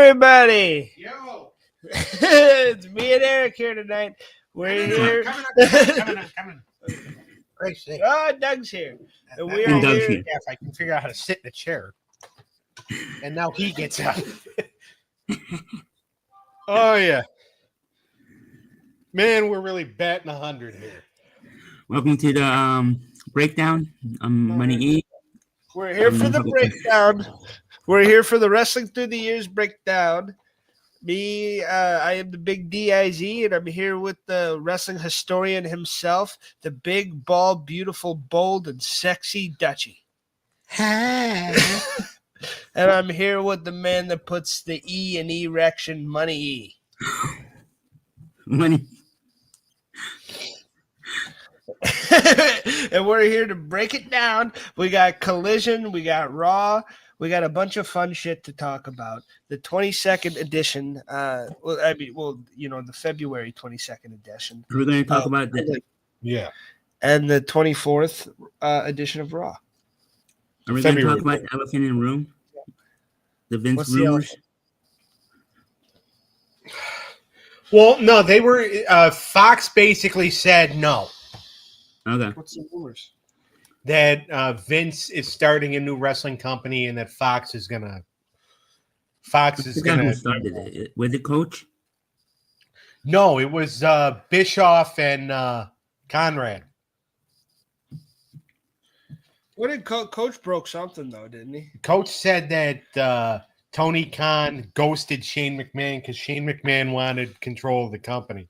everybody. Yo. It's me and Eric here tonight. We're here. Coming. Oh, Doug's here. And we And are Doug's here. if I can figure out how to sit in a chair. And now he gets up. Oh, yeah. Man, we're really batting 100 here. Welcome to the breakdown. I'm MoneyE. We're here for the breakdown. We're here for the Wrestling Through the Years breakdown. Me, I am the big Diz, and I'm here with the wrestling historian himself, the big, bald, beautiful, bold, and sexy Dutchie. Hi. And I'm here with the man that puts the E in erection, MoneyE. Money. And we're here to break it down. We got Collision, we got Raw, we got a bunch of fun shit to talk about. The 22nd edition, the February 22nd edition. We're going to talk about that. Yeah. And the 24th edition of Raw. Are we going to talk about the elephant in the room? The Vince rumors? Well, no, they were Fox basically said no. Okay. What's the rumors? That Vince is starting a new wrestling company and that Fox is gonna started it. Was it Coach? No, it was Bischoff and Conrad. What did Coach broke something though, didn't he? Coach said that Tony Khan ghosted Shane McMahon because Shane McMahon wanted control of the company.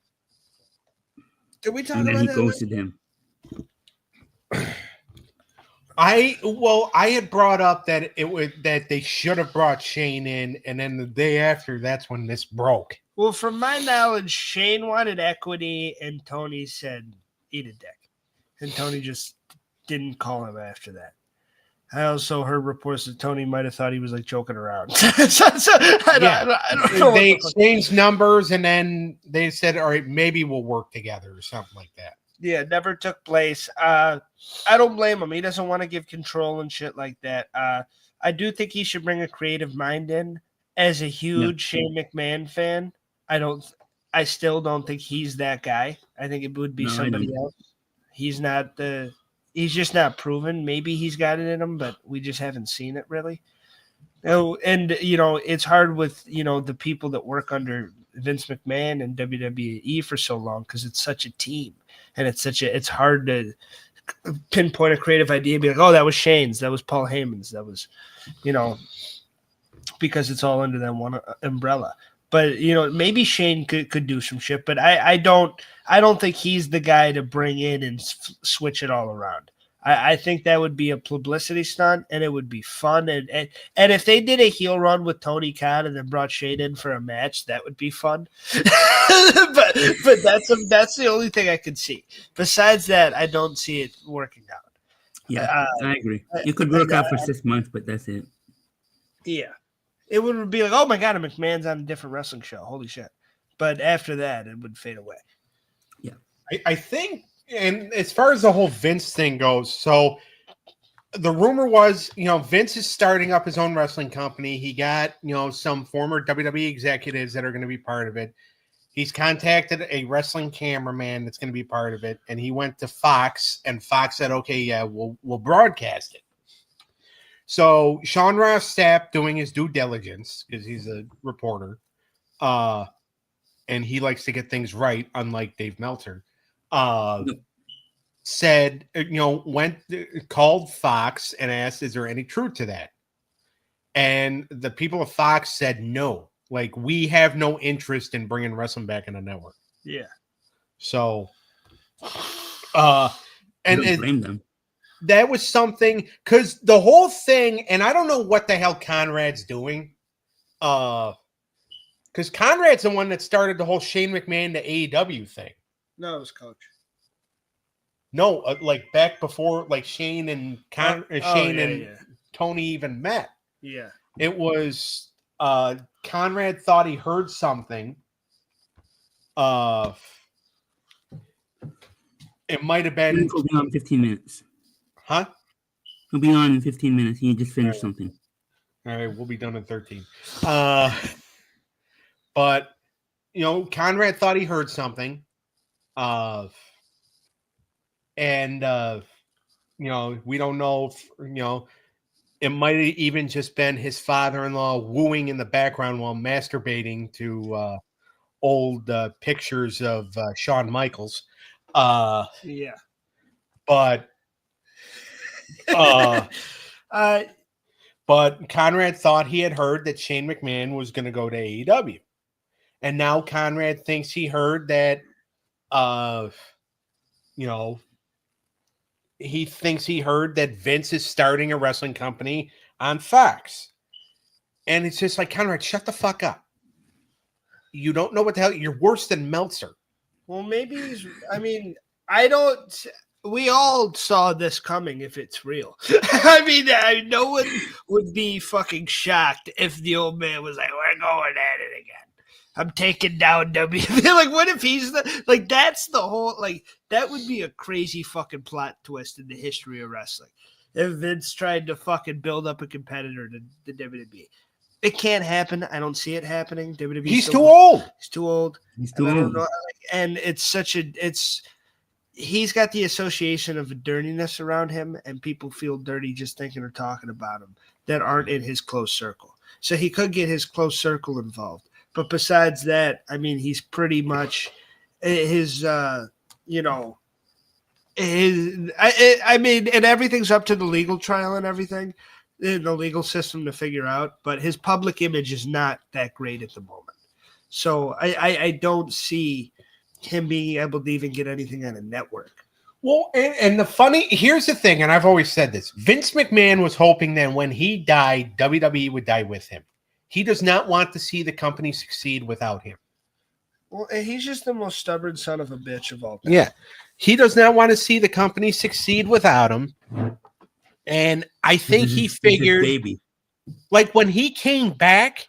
Did we talk And then about he that? ghosted him. I had brought up that that they should have brought Shane in, and then the day after, that's when this broke. Well, from my knowledge, Shane wanted equity, and Tony said, "Eat a dick," and Tony just didn't call him after that. I also heard reports that Tony might have thought he was like joking around. I don't know. They exchanged numbers, and then they said, "All right, maybe we'll work together," or something like that. Yeah, never took place. I don't blame him. He doesn't want to give control and shit like that. I do think he should bring a creative mind in. As a huge Shane McMahon fan, I still don't think he's that guy. I think it would be somebody else. He's just not proven. Maybe he's got it in him, but we just haven't seen it really. Oh, and it's hard with the people that work under Vince McMahon and WWE for so long because it's such a team. And it's hard to pinpoint a creative idea and be like, oh, that was Shane's, that was Paul Heyman's, that was, because it's all under that one umbrella. But maybe Shane could do some shit, but I don't think he's the guy to bring in and switch it all around. I think that would be a publicity stunt, and it would be fun. And if they did a heel run with Tony Khan and then brought Shane in for a match, that would be fun. but that's the only thing I could see. Besides that, I don't see it working out. Yeah, I agree. You could work out for 6 months, but that's it. Yeah. It would be like, oh my God, McMahon's on a different wrestling show. Holy shit. But after that, it would fade away. Yeah. I think, and as far as the whole Vince thing goes, so the rumor was, Vince is starting up his own wrestling company. He got, some former WWE executives that are going to be part of it. He's contacted a wrestling cameraman that's going to be part of it. And he went to Fox, and Fox said, okay, yeah, we'll broadcast it. So Sean Ross Sapp, doing his due diligence, because he's a reporter, and he likes to get things right, unlike Dave Meltzer, said, called Fox and asked, is there any truth to that? And the people of Fox said no. Like, we have no interest in bringing wrestling back in the network. Yeah. So, blame them. That was something, because the whole thing, and I don't know what the hell Conrad's doing, because Conrad's the one that started the whole Shane McMahon to AEW thing. No, it was Coach. No, like back before, like Shane and Tony even met. Yeah, it was Conrad thought he heard something. It might have been. He'll be on 15 minutes. Huh? He'll be on in 15 minutes. He just finished something. All right, we'll be done in 13. But, Conrad thought he heard something. And we don't know if, it might have even just been his father-in-law wooing in the background while masturbating to old pictures of Shawn Michaels. Yeah. But but Conrad thought he had heard that Shane McMahon was going to go to AEW. And now Conrad thinks he heard that, he thinks he heard that Vince is starting a wrestling company on Fox. And it's just like, Conrad, shut the fuck up. You don't know what the hell. You're worse than Meltzer. Well, maybe we all saw this coming if it's real. No one would be fucking shocked if the old man was like, we're going at it again. I'm taking down WWE. Like, what if he's that's the whole, that would be a crazy fucking plot twist in the history of wrestling. If Vince tried to fucking build up a competitor to the WWE. It can't happen. I don't see it happening. WWE. He's too old. He's too old. He's too old. And he's got the association of a dirtiness around him, and people feel dirty just thinking or talking about him that aren't in his close circle. So he could get his close circle involved. But besides that, he's pretty much and everything's up to the legal trial and everything, in the legal system to figure out. But his public image is not that great at the moment. So I don't see him being able to even get anything on a network. Well, and here's the thing, and I've always said this. Vince McMahon was hoping that when he died, WWE would die with him. He does not want to see the company succeed without him. Well, he's just the most stubborn son of a bitch of all time. Yeah. He does not want to see the company succeed without him. And I think he figured, baby. Like when he came back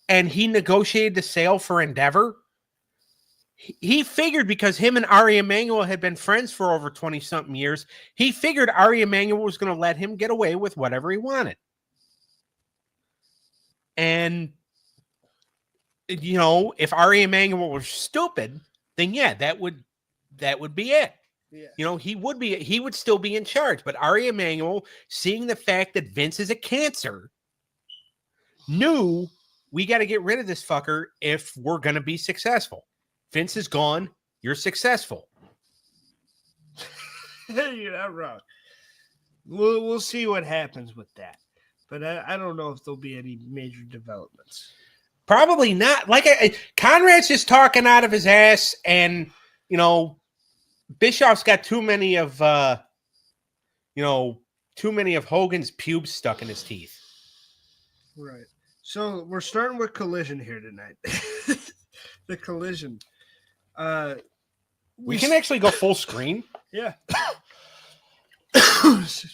and he negotiated the sale for Endeavor, he figured, because him and Ari Emanuel had been friends for over 20-something years, he figured Ari Emanuel was going to let him get away with whatever he wanted. And, if Ari Emanuel was stupid, then yeah, that would be it. Yeah. He would still be in charge. But Ari Emanuel, seeing the fact that Vince is a cancer, knew we got to get rid of this fucker if we're going to be successful. Vince is gone. You're successful. You're not wrong. We'll see what happens with that. But I don't know if there'll be any major developments. Probably not. Conrad's just talking out of his ass, and Bischoff's got too many of Hogan's pubes stuck in his teeth. Right. So we're starting with Collision here tonight. The Collision. We can actually go full screen. Yeah.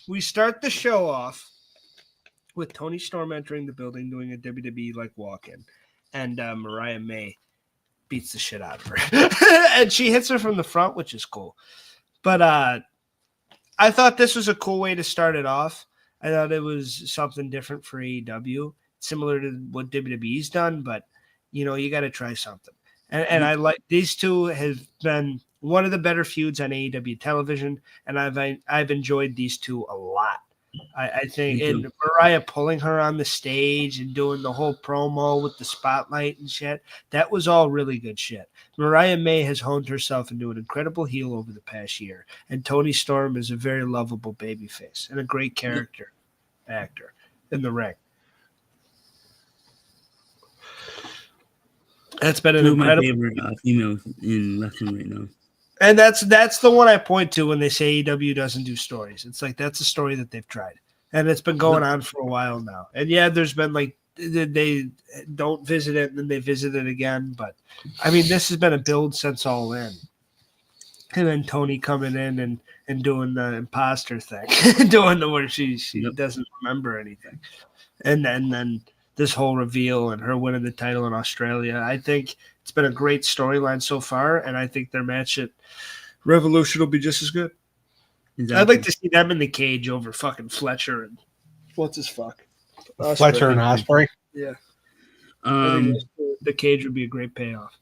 We start the show off with Toni Storm entering the building, doing a WWE walk-in, and Mariah May beats the shit out of her. And she hits her from the front, which is cool. But I thought this was a cool way to start it off. I thought it was something different for AEW, similar to what WWE's done, but you got to try something. And I like these two have been one of the better feuds on AEW television, and I've enjoyed these two a lot. I think, and Mariah pulling her on the stage and doing the whole promo with the spotlight and shit, that was all really good shit. Mariah May has honed herself into an incredible heel over the past year, and Toni Storm is a very lovable babyface and a great character actor in the ring. That's been an incredible. Two of my favorite females in wrestling right now. And that's the one I point to when they say AEW doesn't do stories. It's like that's a story that they've tried, and it's been going on for a while now. And yeah, there's been they don't visit it, and then they visit it again. But this has been a build since All In, and then Toni coming in and doing the imposter thing, doing the where she doesn't remember anything, and then this whole reveal and her winning the title in Australia. I think it's been a great storyline so far, and I think their match at Revolution will be just as good. Exactly. I'd like to see them in the cage over fucking Fletcher and what's his fuck? Fletcher and Ospreay. Yeah. I think the cage would be a great payoff.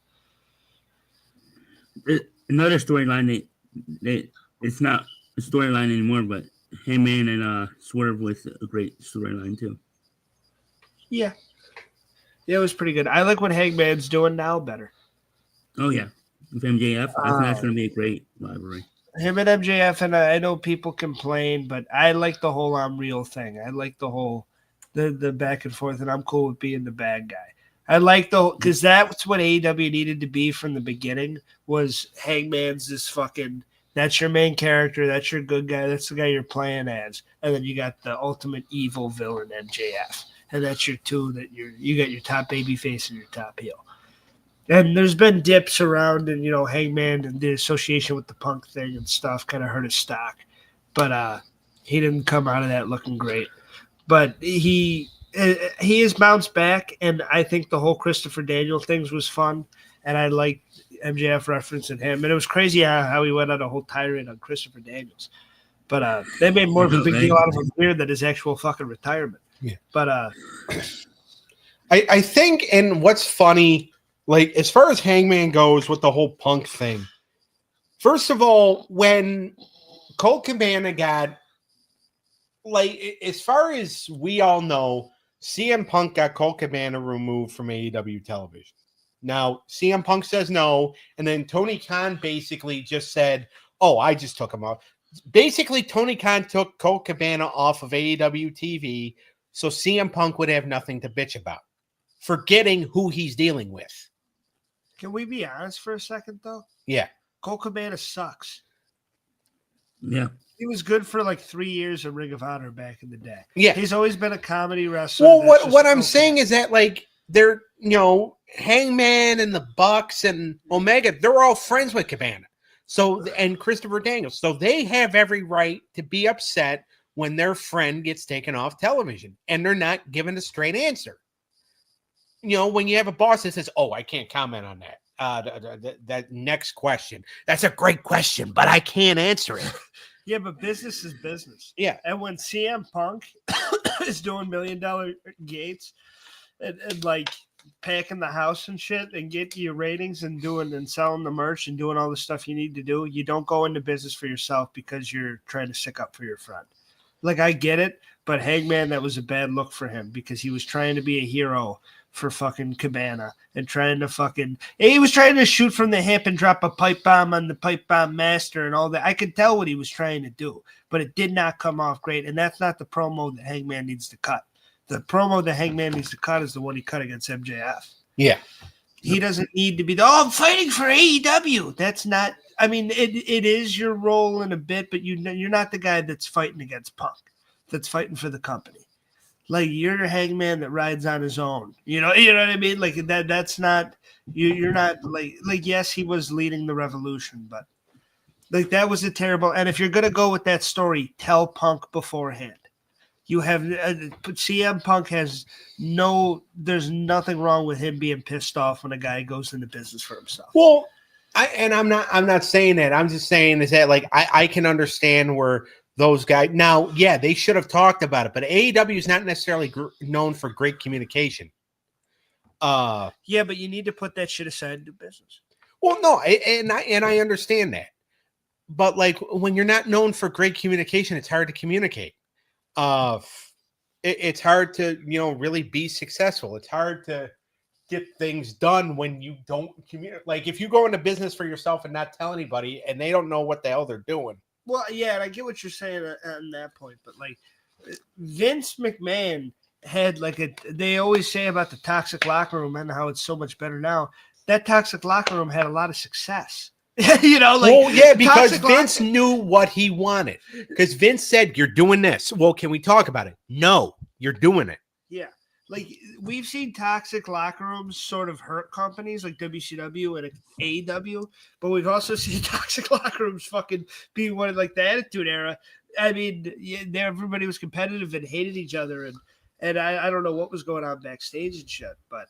Another storyline it's not a storyline anymore, but Hangman and Swerve was a great storyline too. Yeah, it was pretty good. I like what Hangman's doing now better. Oh yeah, with MJF, I think that's going to be a great rivalry. Him and MJF, and I know people complain, but I like the whole I'm real thing. I like the whole the back and forth, and I'm cool with being the bad guy. I like because that's what AEW needed to be from the beginning. Was Hangman's this fucking that's your main character, that's your good guy, that's the guy you're playing as, and then you got the ultimate evil villain MJF, and that's your two that you got your top baby face and your top heel. And there's been dips around, and Hangman and the association with the Punk thing and stuff kind of hurt his stock, but he didn't come out of that looking great. But he has bounced back, and I think the whole Christopher Daniel things was fun, and I like MJF referencing him, and it was crazy how he went on a whole tirade on Christopher Daniels. But they made more of a big deal out of him here than his actual fucking retirement. Yeah. But I think, and what's funny. Like, as far as Hangman goes with the whole Punk thing, first of all, when Colt Cabana got, like, as far as we all know, CM Punk got Colt Cabana removed from AEW television. Now, CM Punk says no, and then Tony Khan basically just said, oh, I just took him off. Basically, Tony Khan took Colt Cabana off of AEW TV so CM Punk would have nothing to bitch about, forgetting who he's dealing with. Can we be honest for a second, though? Yeah. Colt Cabana sucks. Yeah. He was good for like 3 years of Ring of Honor back in the day. Yeah. He's always been a comedy wrestler. Well, what I'm saying is that, like, they're, Hangman and the Bucks and Omega, they're all friends with Cabana. So, and Christopher Daniels. So they have every right to be upset when their friend gets taken off television and they're not given a straight answer. When you have a boss that says, oh, I can't comment on that. That next question. That's a great question, but I can't answer it. Yeah, but business is business. Yeah. And when CM Punk is doing $1 million gates and like packing the house and shit and getting your ratings and selling the merch and doing all the stuff you need to do, you don't go into business for yourself because you're trying to stick up for your friend. Like, I get it, but Hangman, that was a bad look for him because he was trying to be a hero for fucking Cabana and he was trying to shoot from the hip and drop a pipe bomb on the pipe bomb master and all that. I could tell what he was trying to do, but it did not come off great. And that's not the promo that Hangman needs to cut. The promo that Hangman needs to cut is the one he cut against MJF. Yeah. He doesn't need to be I'm fighting for AEW. That's not, I mean, it is your role in a bit, but you're not the guy that's fighting against Punk, that's fighting for the company. Like, you're a Hangman that rides on his own. You know what I mean? Like, that's not you're not like yes, he was leading the revolution, but like that was a terrible. And if you're gonna go with that story, tell Punk beforehand. You have CM Punk has there's nothing wrong with him being pissed off when a guy goes into business for himself. Well, I'm not saying that. I'm just saying is that, like, I can understand where those guys now, yeah, they should have talked about it, but AEW is not necessarily known for great communication. Yeah, but you need to put that shit aside and do business. Well, no, and I understand that, but like when you're not known for great communication, it's hard to communicate. It's hard to really be successful. It's hard to get things done when you don't communicate. Like if you go into business for yourself and not tell anybody, and they don't know what the hell they're doing. Well, yeah, and I get what you're saying on that point, but like Vince McMahon had they always say about the toxic locker room and how it's so much better now. That toxic locker room had a lot of success. Well, yeah, because Vince knew what he wanted. Because Vince said, "You're doing this." Well, can we talk about it? No, you're doing it. Yeah. Like, we've seen toxic locker rooms sort of hurt companies like WCW and AEW, but we've also seen toxic locker rooms fucking be one of like the Attitude Era. I mean, everybody was competitive and hated each other, and I don't know what was going on backstage and shit, but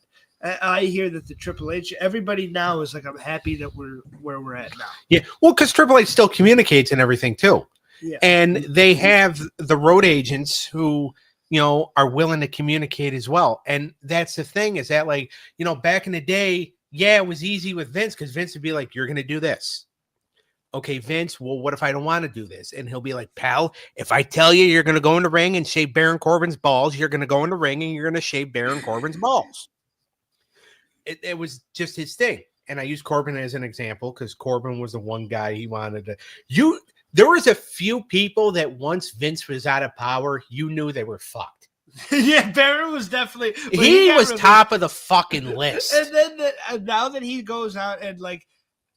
I hear that the Triple H, everybody now is like, I'm happy that we're where we're at now. Yeah, well, because Triple H still communicates and everything too. Yeah. And they have the road agents who are willing to communicate as well. And that's the thing is that, like, back in the day, it was easy with Vince because Vince would be like, you're going to do this. Okay, Vince, well, what if I don't want to do this? And he'll be like, pal, if I tell you you're going to go in the ring and shave Baron Corbin's balls, you're going to go in the ring and you're going to shave Baron Corbin's balls. It was just his thing. And I use Corbin as an example because Corbin was the one guy he wanted to. There was a few people that once Vince was out of power, you knew they were fucked. Yeah, Baron was definitely. He was top of the fucking list. And then now that he goes out and like,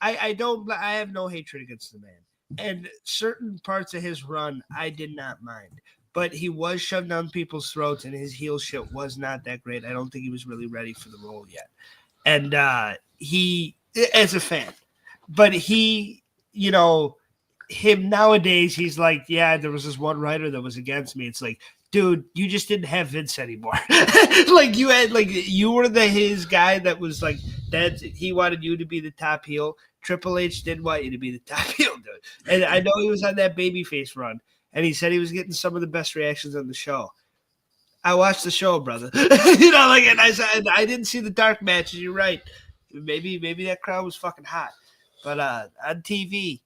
I have no hatred against the man. And certain parts of his run, I did not mind. But he was shoved down people's throats, and his heel shit was not that great. I don't think he was really ready for the role yet. And he, as a fan, but he, him nowadays, he's like, yeah, there was this one writer that was against me. It's like, dude, you just didn't have Vince anymore. Like you were his guy that was like that. He wanted you to be the top heel. Triple H didn't want you to be the top heel, dude. And I know he was on that babyface run, and he said he was getting some of the best reactions on the show. I watched the show, brother. And I said I didn't see the dark matches. You're right. Maybe that crowd was fucking hot, but on TV,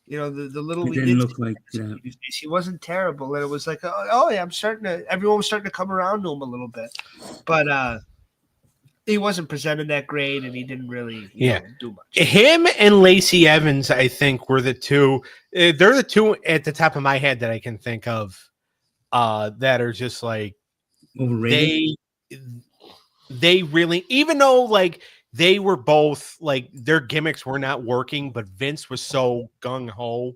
the little It we didn't did look like that. He wasn't terrible, and it was like, oh yeah, everyone was starting to come around to him a little bit, but he wasn't presented that great, and he didn't really do much. Him and Lacey Evans, I think, were the two. They're the two at the top of my head that I can think of that are just like overrated. They really, even though like they were both like their gimmicks were not working, but Vince was so gung ho,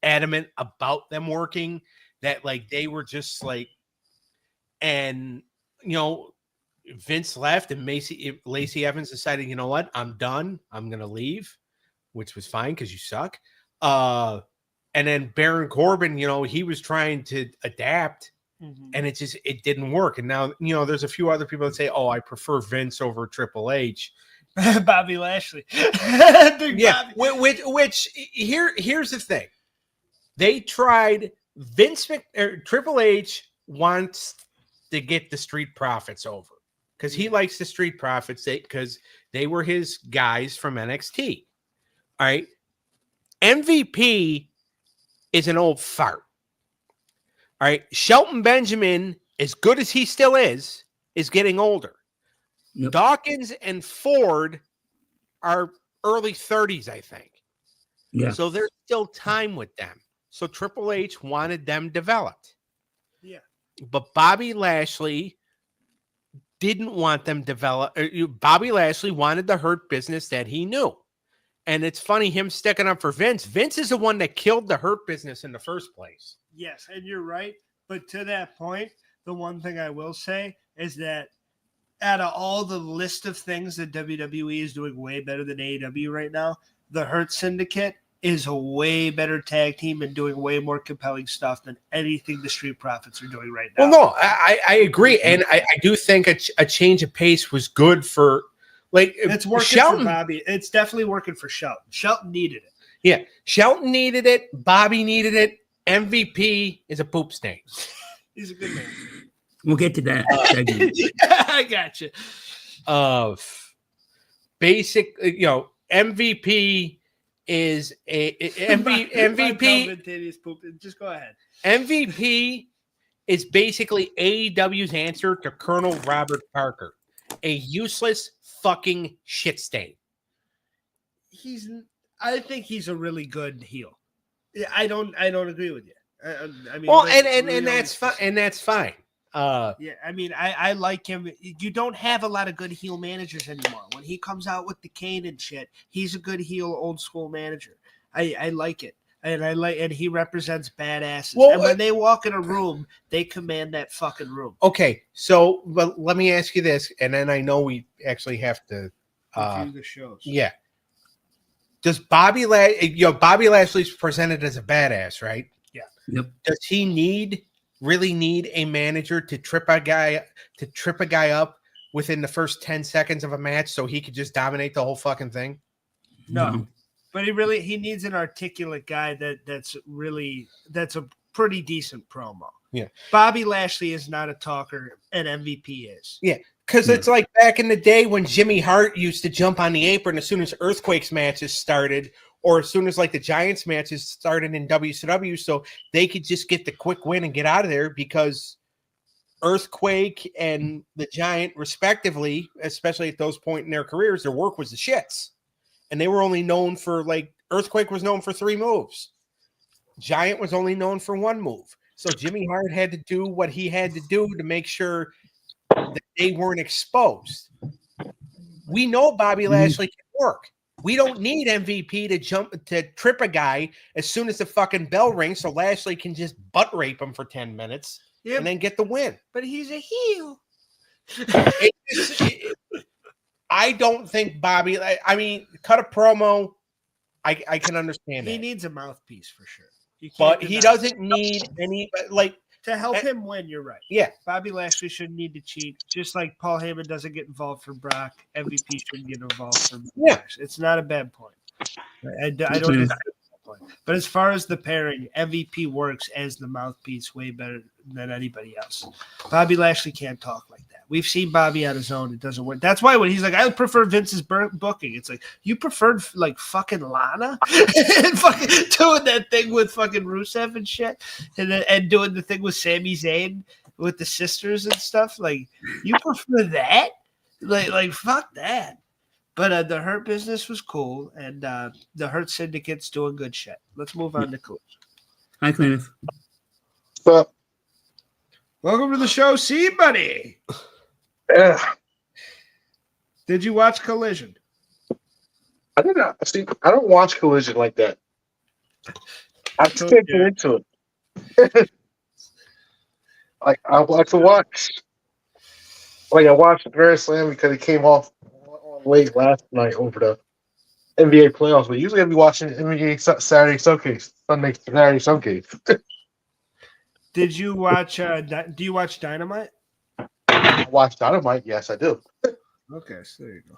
adamant about them working that like they were just like, and Vince left and Lacey Evans decided, you know what, I'm done. I'm gonna leave, which was fine because you suck. And then Baron Corbin, he was trying to adapt. And it didn't work. And now, there's a few other people that say, oh, I prefer Vince over Triple H. Bobby Lashley. Yeah. Bobby. Which here's the thing. They tried Triple H wants to get the Street Profits over because he likes the Street Profits because they were his guys from NXT. All right. MVP is an old fart. All right, Shelton Benjamin, as good as he still is getting older. Yep. Dawkins and Ford are early 30s, I think. Yeah. So there's still time with them. So Triple H wanted them developed. Yeah. But Bobby Lashley didn't want them developed. Bobby Lashley wanted the Hurt Business that he knew. And it's funny him sticking up for Vince. Vince is the one that killed the Hurt Business in the first place. Yes, and you're right. But to that point, the one thing I will say is that out of all the list of things that WWE is doing way better than AEW right now, the Hurt Syndicate is a way better tag team and doing way more compelling stuff than anything the Street Profits are doing right now. Well, no, I agree. And I do think a change of pace was good for, like, it's working Shelton, for Bobby. It's definitely working for Shelton. Shelton needed it. Yeah, Shelton needed it. Bobby needed it. MVP is a poop stain. He's a good man. We'll get to that. I got you. Basic, MVP is MVP. Just go ahead. MVP is basically AEW's answer to Colonel Robert Parker, a useless fucking shit stain. I think he's a really good heel. I don't agree with you. I mean, well, and that's fine. And that's fine. Yeah, I mean, I like him. You don't have a lot of good heel managers anymore. When he comes out with the cane and shit, he's a good heel, old school manager. I like it, and he represents badasses. Well, and when they walk in a room, they command that fucking room. Okay, so but let me ask you this, and then I know we actually have to review the shows. Yeah. Does Bobby Lashley's presented as a badass, right? Yeah. Yep. Does he really need a manager to trip a guy up within the first 10 seconds of a match so he could just dominate the whole fucking thing? No. But he needs an articulate guy that's a pretty decent promo. Yeah. Bobby Lashley is not a talker, and MVP is. Yeah. Because it's like back in the day when Jimmy Hart used to jump on the apron as soon as Earthquakes matches started, or as soon as like the Giants matches started in WCW, so they could just get the quick win and get out of there, because Earthquake and the Giant, respectively, especially at those points in their careers, their work was the shits. And they were only known for, like, Earthquake was known for 3 moves. Giant was only known for 1 move. So Jimmy Hart had to do what he had to do to make sure that they weren't exposed. We know Bobby Lashley can work. We don't need MVP to trip a guy as soon as the fucking bell rings, so Lashley can just butt rape him for 10 minutes and then get the win. But he's a heel. I don't think Bobby. I mean, cut a promo. I can understand He that. needs a mouthpiece for sure. But he doesn't need any, like, to help him win. You're right. Yeah, Bobby Lashley shouldn't need to cheat. Just like Paul Heyman doesn't get involved for Brock, MVP shouldn't get involved for. Yeah, it's not a bad point. I don't. But as far as the pairing, MVP works as the mouthpiece way better than anybody else. Bobby Lashley can't talk like that. We've seen Bobby on his own. It doesn't work. That's why when he's like, I prefer Vince's booking, it's like, you preferred like fucking Lana and fucking doing that thing with fucking Rusev and shit, and doing the thing with Sami Zayn with the sisters and stuff. Like, you prefer that? Like fuck that. But the Hurt Business was cool, and the Hurt Syndicate's doing good shit. Let's move on to Collision. Hi, Cleneth. But Welcome to the show, C-Buddy. yeah, Did you watch Collision? I did not see. I don't watch Collision like that. I just can't get into it. Like I like to watch. Like I watched Grand Slam because it came off late last night over the NBA playoffs. But usually I'd be watching NBA Saturday Showcase, Sunday Saturday Showcase. Did you watch? Do you watch Dynamite? I watch Dynamite. Yes, I do. Okay, so there you go.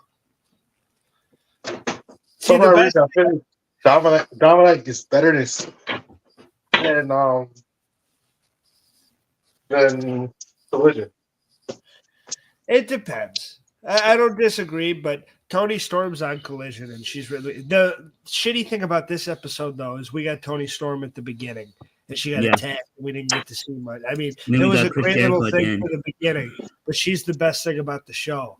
See, So the far, best, I feel Dynamite is better than Collision. it depends. I don't disagree, but Tony Storm's on Collision, and she's really the shitty thing about this episode though is we got Tony Storm at the beginning, and she got attacked. We didn't get to see much. I mean, it was a great little thing for the beginning, but she's the best thing about the show,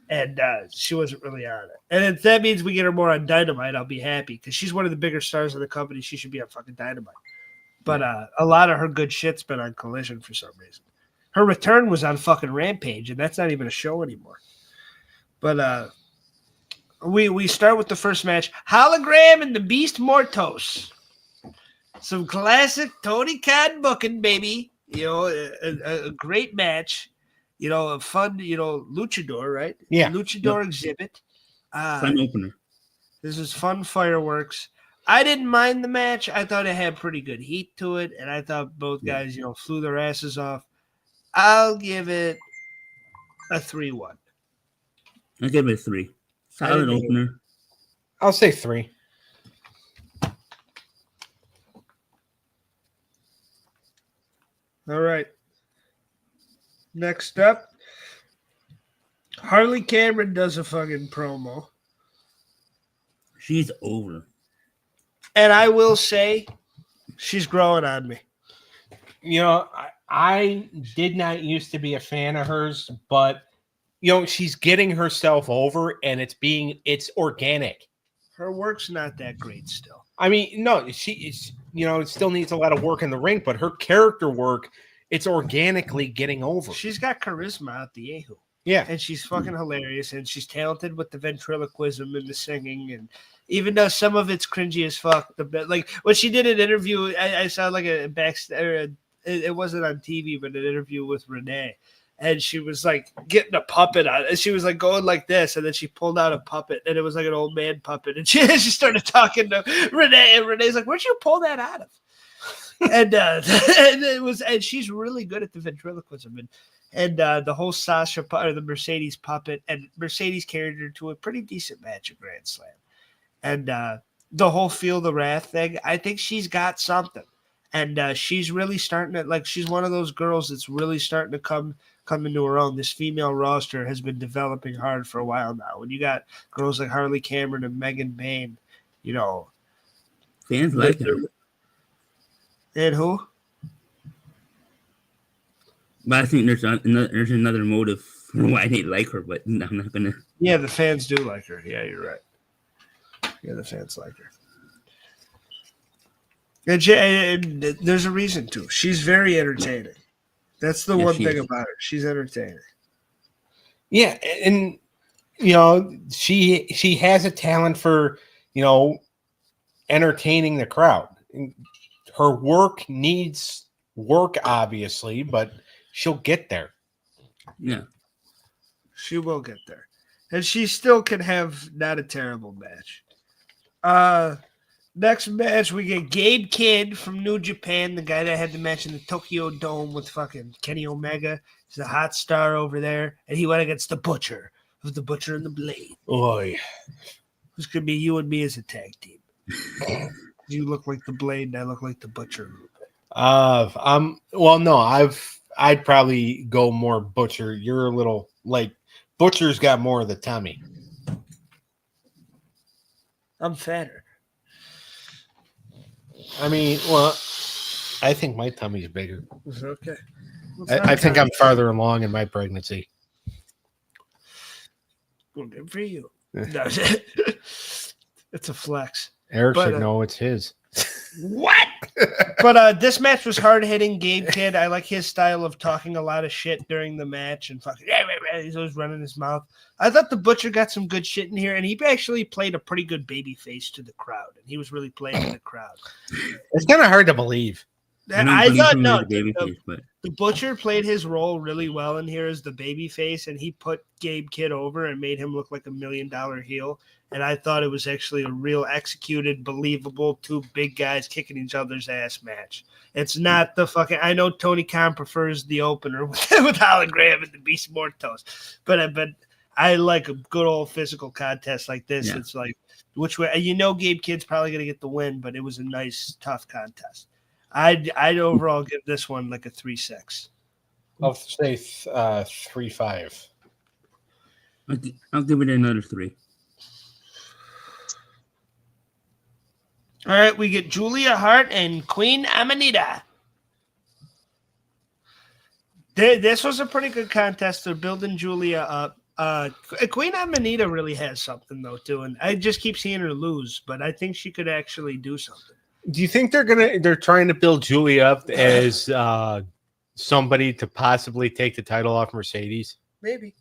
and she wasn't really on it. And if that means we get her more on Dynamite, I'll be happy because she's one of the bigger stars of the company. She should be on fucking Dynamite. But a lot of her good shit's been on Collision for some reason. Her return was on fucking Rampage, and that's not even a show anymore. But we start with the first match. Hologram and the Beast Mortos. Some classic Tony Khan booking, baby. You know, a great match. You know, a fun, luchador, right? Yeah. Luchador exhibit. Fun opener. This is fun fireworks. I didn't mind the match. I thought it had pretty good heat to it, and I thought both guys, flew their asses off. I'll give it a 3-1. I give it a 3. Solid opener. I'll say 3. All right. Next up, Harley Cameron does a fucking promo. She's over. And I will say, she's growing on me. You know, I did not used to be a fan of hers, but she's getting herself over, and it's organic. Her work's not that great still. I mean, no, she is, it still needs a lot of work in the ring, but her character work, it's organically getting over. She's got charisma out the yahoo. Yeah. And she's fucking hilarious, and she's talented with the ventriloquism and the singing, and even though some of it's cringy as fuck, like when she did an interview, I saw like a backstage. It wasn't on TV, but an interview with Renee, and she was like getting a puppet on, and she was like going like this, and then she pulled out a puppet, and it was like an old man puppet, and she started talking to Renee, and Renee's like, "Where'd you pull that out of?" and she's really good at the ventriloquism, and the whole Sasha or the Mercedes puppet, and Mercedes carried her to a pretty decent match at Grand Slam, and the whole Feel the Wrath thing. I think she's got something. And she's really starting to, like, she's one of those girls that's really starting to come into her own. This female roster has been developing hard for a while now. When you got girls like Harley Cameron and Megan Bayne, you know. Fans like her. And who? But I think there's another motive for why they like her, but I'm not gonna. Yeah, the fans do like her. Yeah, you're right. Yeah, the fans like her. And there's a reason to. She's very entertaining. That's the one thing about her. She's entertaining. Yeah, and she has a talent for entertaining the crowd. Her work needs work, obviously, but she'll get there. Yeah, she will get there, and she still can have not a terrible match. Next match, we get Gabe Kidd from New Japan, the guy that had the match in the Tokyo Dome with fucking Kenny Omega. He's a hot star over there, and he went against the Butcher of the Butcher and the Blade. Oy. This could be you and me as a tag team. You look like the Blade, and I look like the Butcher. I'd probably go more Butcher. You're a little like Butcher's got more of the tummy. I'm fatter. I mean, well, I think my tummy's bigger. Okay. I think I'm farther along in my pregnancy. Well, good for you. It's a flex. Eric should know it's his. What? But this match was hard hitting. Gabe Kidd, I like his style of talking a lot of shit during the match and fucking he's always running his mouth. I thought the Butcher got some good shit in here, and he actually played a pretty good baby face to the crowd, and he was really playing to the crowd. It's kind of hard to believe. I thought no, but the Butcher played his role really well in here as the baby face, and he put Gabe Kidd over and made him look like $1 million heel. And I thought it was actually a real executed, believable, two big guys kicking each other's ass match. It's not the fucking. I know Tony Khan prefers the opener with Hologram and the Beast Mortos, but I like a good old physical contest like this. Yeah. It's like which way Gabe Kidd's probably gonna get the win, but it was a nice, tough contest. I'd overall give this one like a 3-6. I'll say 3-5. I'll give it another 3. All right, we get Julia Hart and Queen Amanita. This was a pretty good contest. They're building Julia up. Queen Amanita really has something, though, too. And I just keep seeing her lose, but I think she could actually do something. Do you think they're trying to build Julia up as somebody to possibly take the title off Mercedes? Maybe.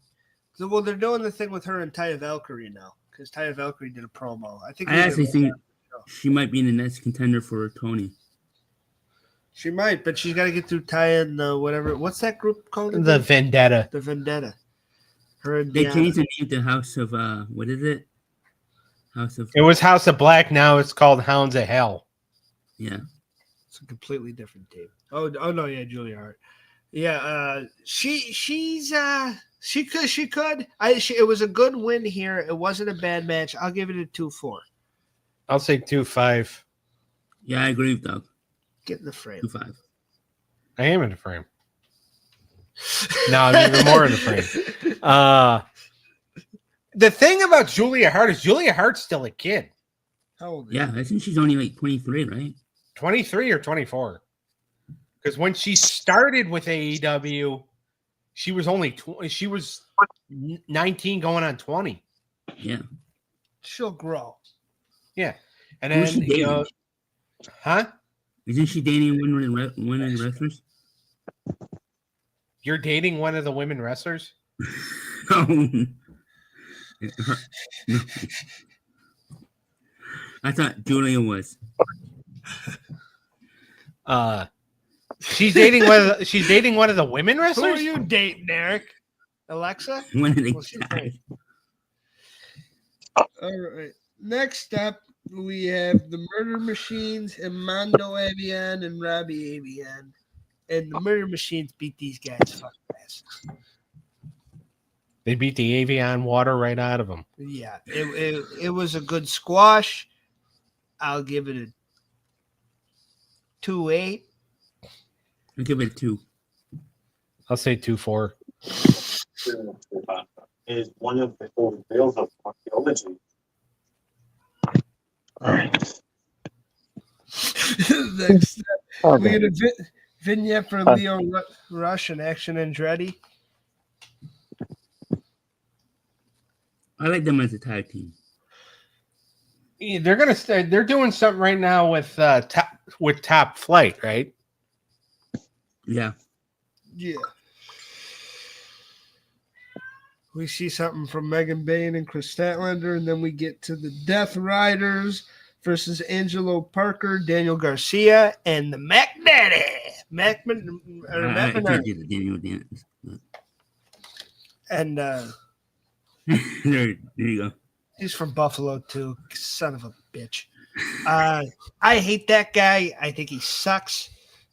Well, they're doing the thing with her and Taya Valkyrie now because Taya Valkyrie did a promo. I actually think she might be the next contender for Tony. She might, but she's got to get through Taya and the whatever. What's that group called? The Vendetta. The Vendetta. Her and they changed the name to House of what is it? House of. It was House of Black. Now it's called Hounds of Hell. Yeah, it's a completely different team. Oh no, yeah, Julia Hart. Yeah, she could. It was a good win here. It wasn't a bad match. I'll give it a 2-4. I'll say 2-5. Yeah, I agree with Doug. Get in the frame. 2-5. I am in the frame. No, I'm even more in the frame. The thing about Julia Hart is Julia Hart's still a kid. How old? Yeah, I think she's only like 23, right? 23 or 24. Because when she started with AEW, she was only she was 19 going on 20. Yeah. She'll grow. Yeah. And then, huh? Isn't she dating one of the wrestlers? You're dating one of the women wrestlers? No. I thought Julia was. She's dating one of the women wrestlers? Who are you dating, Eric? Alexa? One of the guys. All right. Next up, we have the Murder Machines and Mondo Avian and Robbie Avian. And the Murder Machines beat these guys fucking ass. They beat the Avian water right out of them. Yeah, it was a good squash. I'll give it 2.8. I'll give it a 2. I'll say 2.4. Is one of the reveals of archaeology. All right. Next, we Okay. get a vignette for Leo Rush and Action Andretti. I like them as a tag team. Yeah, they're gonna they're doing something right now with Top Flight, right? Yeah. Yeah. We see something from Megan Bain and Chris Statlander, and then we get to the Death Riders versus Angelo Parker, Daniel Garcia, and the Mac Daddy. Mac I Menard. can't do the Daniel dance. And there you go. he's from Buffalo, too. Son of a bitch. I hate that guy. I think he sucks.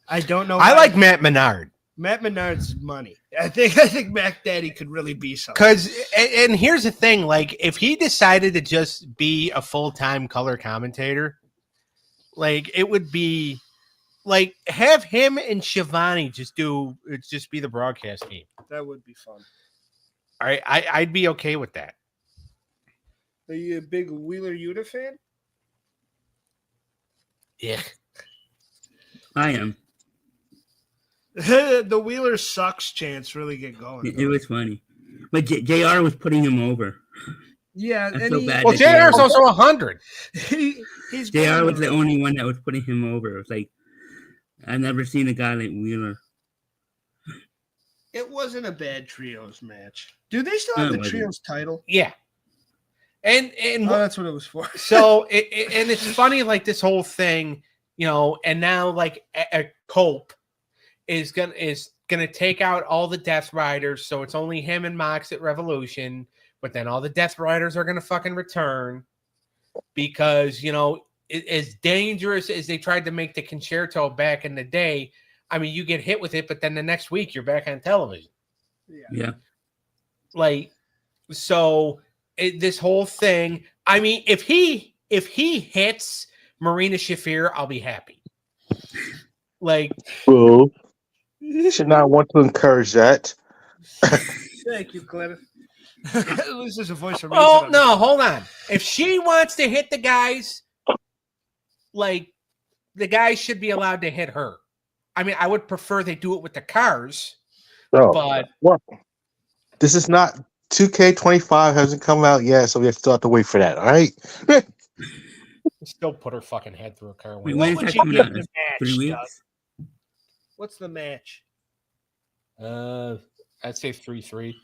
I don't know. I like Matt Menard. Matt Menard's money. I think Mac Daddy could really be something. Because, and here's the thing, like, if he decided to just be a full-time color commentator, like, it would be, like, have him and Shivani just be the broadcast team. That would be fun. All right, I'd be okay with that. Are you a big Wheeler Yuta fan? Yeah. I am. The Wheeler sucks chants really get going. It was funny. But JR was putting him over. Yeah, I and feel bad. Well, JR's also 100. he's JR was the only one that was putting him over. It was like, I've never seen a guy like Wheeler. It wasn't a bad trios match. Do they still have No, the it wasn't. trios title? Yeah. And Oh, that's what it was for. so and it's funny, like, this whole thing, you know, and now, like, a Cope is gonna take out all the Death Riders, so it's only him and Mox at Revolution, but then all the Death Riders are gonna fucking return because, you know, as dangerous as they tried to make the concerto back in the day, I mean, you get hit with it, but then the next week you're back on television. Yeah. Like, so this whole thing, I mean, if he hits Marina Shafir, I'll be happy. Like, Well, you should not want to encourage that. Thank you, Cleneth. At least there's a voice of reason. oh no, hold on. If she wants to hit the guys, like, the guys should be allowed to hit her. I mean, I would prefer they do it with the cars, No, but well, this is not 2K25 hasn't come out yet, so we still have to wait for that. All right. still put her fucking head through a car Wait, window. when is What would that you coming give out? the That's match, 3 Doug? weeks? What's the match? I'd say 3-3.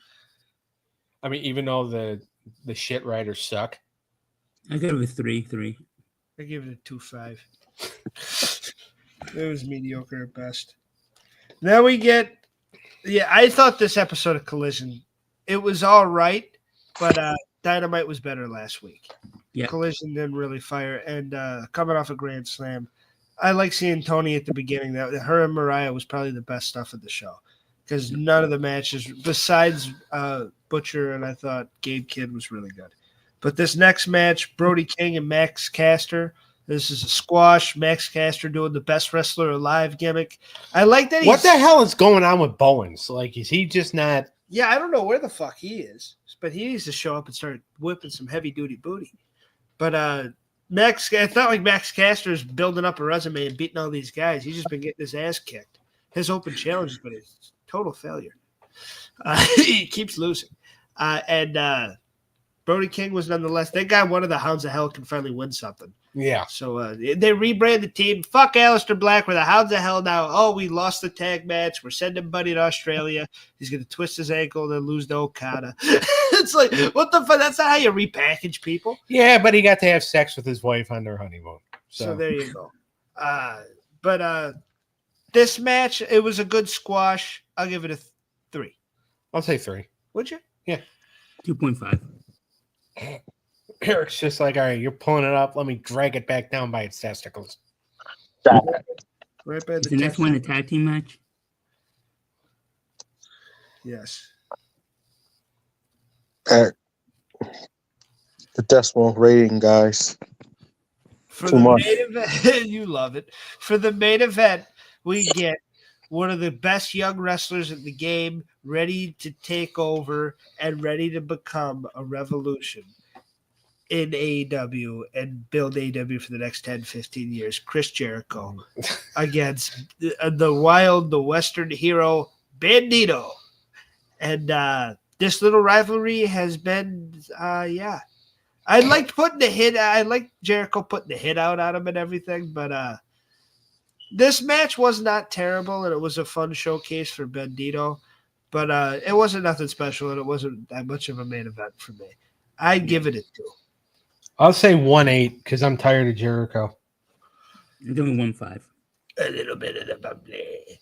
I mean, even though the shit riders suck. I give it a 3. I give it a 2.5. It was mediocre at best. Now we get, I thought this episode of Collision, it was all right, but Dynamite was better last week. Yeah. Collision didn't really fire, and coming off a Grand Slam, I like seeing Tony at the beginning. That her and Mariah was probably the best stuff of the show because none of the matches, besides Butcher and I thought Gabe Kidd was really good. But this next match, Brody King and Max Caster. This is a squash. Max Caster doing the best wrestler alive gimmick. I like that. What the hell is going on with Bowens? Like, is he just not? Yeah, I don't know where the fuck he is, but he needs to show up and start whipping some heavy duty booty. But Max, it's not like Max Caster is building up a resume and beating all these guys. He's just been getting his ass kicked. His open challenge has been a total failure. He keeps losing. And Brody King was nonetheless. That guy, one of the Hounds of Hell, can finally win something. Yeah. So they rebrand the team. Fuck Aleister Black. We're the Hounds of Hell now. Oh, we lost the tag match. We're sending Buddy to Australia. He's going to twist his ankle and then lose to Okada. It's like, what the fuck? That's not how you repackage people. Yeah, but he got to have sex with his wife on their honeymoon. So there you go. But this match, it was a good squash. I'll give it a 3. I'll say 3. Would you? 2.5. Eric's just like, all right, you're pulling it up. Let me drag it back down by its testicles. Right by Is the next one a tag team match? Yes. The decimal rating, guys. For Too the much. main event, you love it. For the main event, we get one of the best young wrestlers in the game, ready to take over and ready to become a revolution in AEW and build AEW for the next 10, 15 years. Chris Jericho against the Western hero, Bandito. And this little rivalry has been, I liked putting the hit. I liked Jericho putting the hit out on him and everything, but this match was not terrible, and it was a fun showcase for Bandito. But it wasn't nothing special, and it wasn't that much of a main event for me. I'd give it a 2. I'll say 1-8 because I'm tired of Jericho. I'm giving 1-5. A little bit of the bubbly.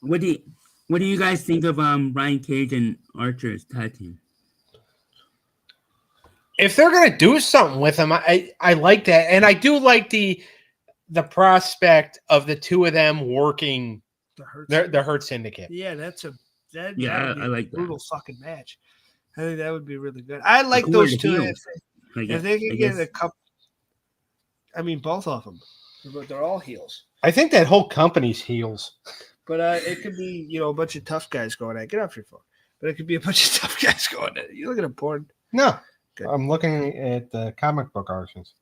What do you guys think of Ryan Cage and Archer's tag team? If they're gonna do something with him, I like that, and I do like the prospect of the two of them working the Hurt Syndicate. Yeah, I like that. Brutal fucking match. I think that would be really good. I like Who are those the two. heels? If they can get a couple, I mean, both of them, but they're all heels. I think that whole company's heels. But it could be, a bunch of tough guys going at it. Get off your phone. But it could be a bunch of tough guys going at it. You looking at porn? No, Good. I'm looking at the comic book artists.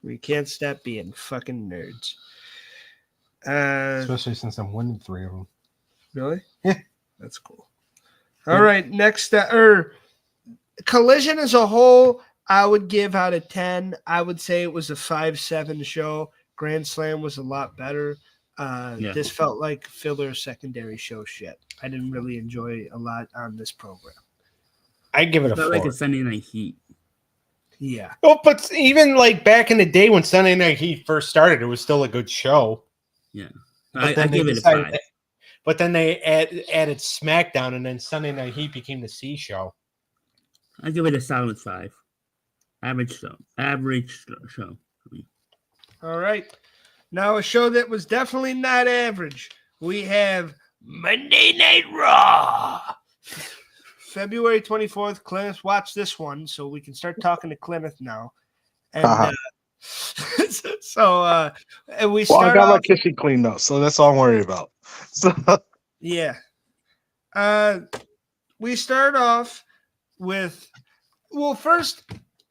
We can't stop being fucking nerds. Especially since I'm winning 3 of them. Really? Yeah. That's cool. All right, next, Collision as a whole, I would give out of 10. I would say it was a 5-7 show. Grand Slam was a lot better. This felt like filler secondary show shit. I didn't really enjoy a lot on this program. I'd give it a 4. Like a Sunday Night Heat. Yeah. Well, but even like back in the day when Sunday Night Heat first started, it was still a good show. Yeah. I give it a 5. But then they added SmackDown, and then Sunday Night Heat became the C show. I give it a solid 5. Average show. All right. Now a show that was definitely not average. We have Monday Night Raw. February 24th. Cleneth, watch this one so we can start talking to Cleneth now. And and we start I got my off, kitchen cleaned up, so that's all I'm worried about. So yeah. We start off with, first,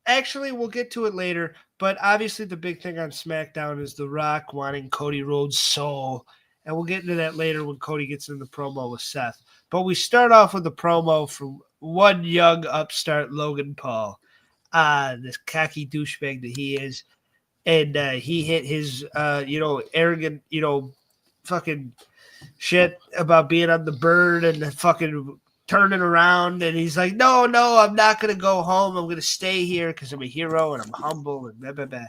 actually, we'll get to it later, but obviously the big thing on SmackDown is The Rock wanting Cody Rhodes' soul, and we'll get into that later when Cody gets in the promo with Seth. But we start off with the promo from one young upstart, Logan Paul, this cocky douchebag that he is, and he hit his, arrogant, fucking shit about being on the bird and the fucking turning around, and he's like, no, I'm not going to go home. I'm going to stay here because I'm a hero and I'm humble and blah, blah, blah.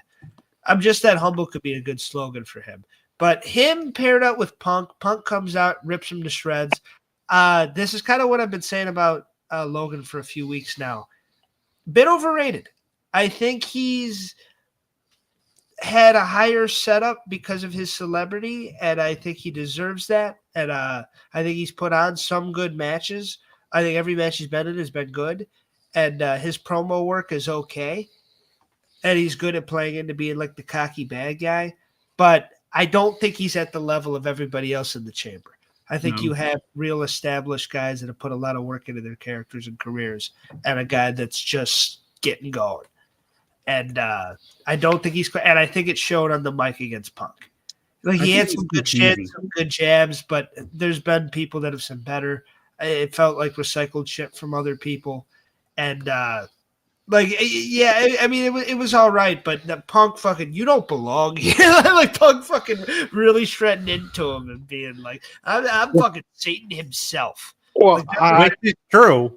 I'm just that humble could be a good slogan for him. But him paired up with Punk comes out, rips him to shreds. This is kind of what I've been saying about Logan for a few weeks now. Bit overrated. I think he's had a higher setup because of his celebrity, and I think he deserves that. And I think he's put on some good matches. I think every match he's been in has been good, and his promo work is okay. And he's good at playing into being like the cocky bad guy, but I don't think he's at the level of everybody else in the chamber. I think you have real established guys that have put a lot of work into their characters and careers, and a guy that's just getting going. And I don't think and I think it showed on the mic against Punk. Like he had some good shit, some good jabs, but there's been people that have said better. It felt like recycled shit from other people, and I mean, it was all right, but the Punk fucking, you don't belong here. Like Punk fucking really shredding into him and being like, I'm fucking Satan himself. Well, Which is true.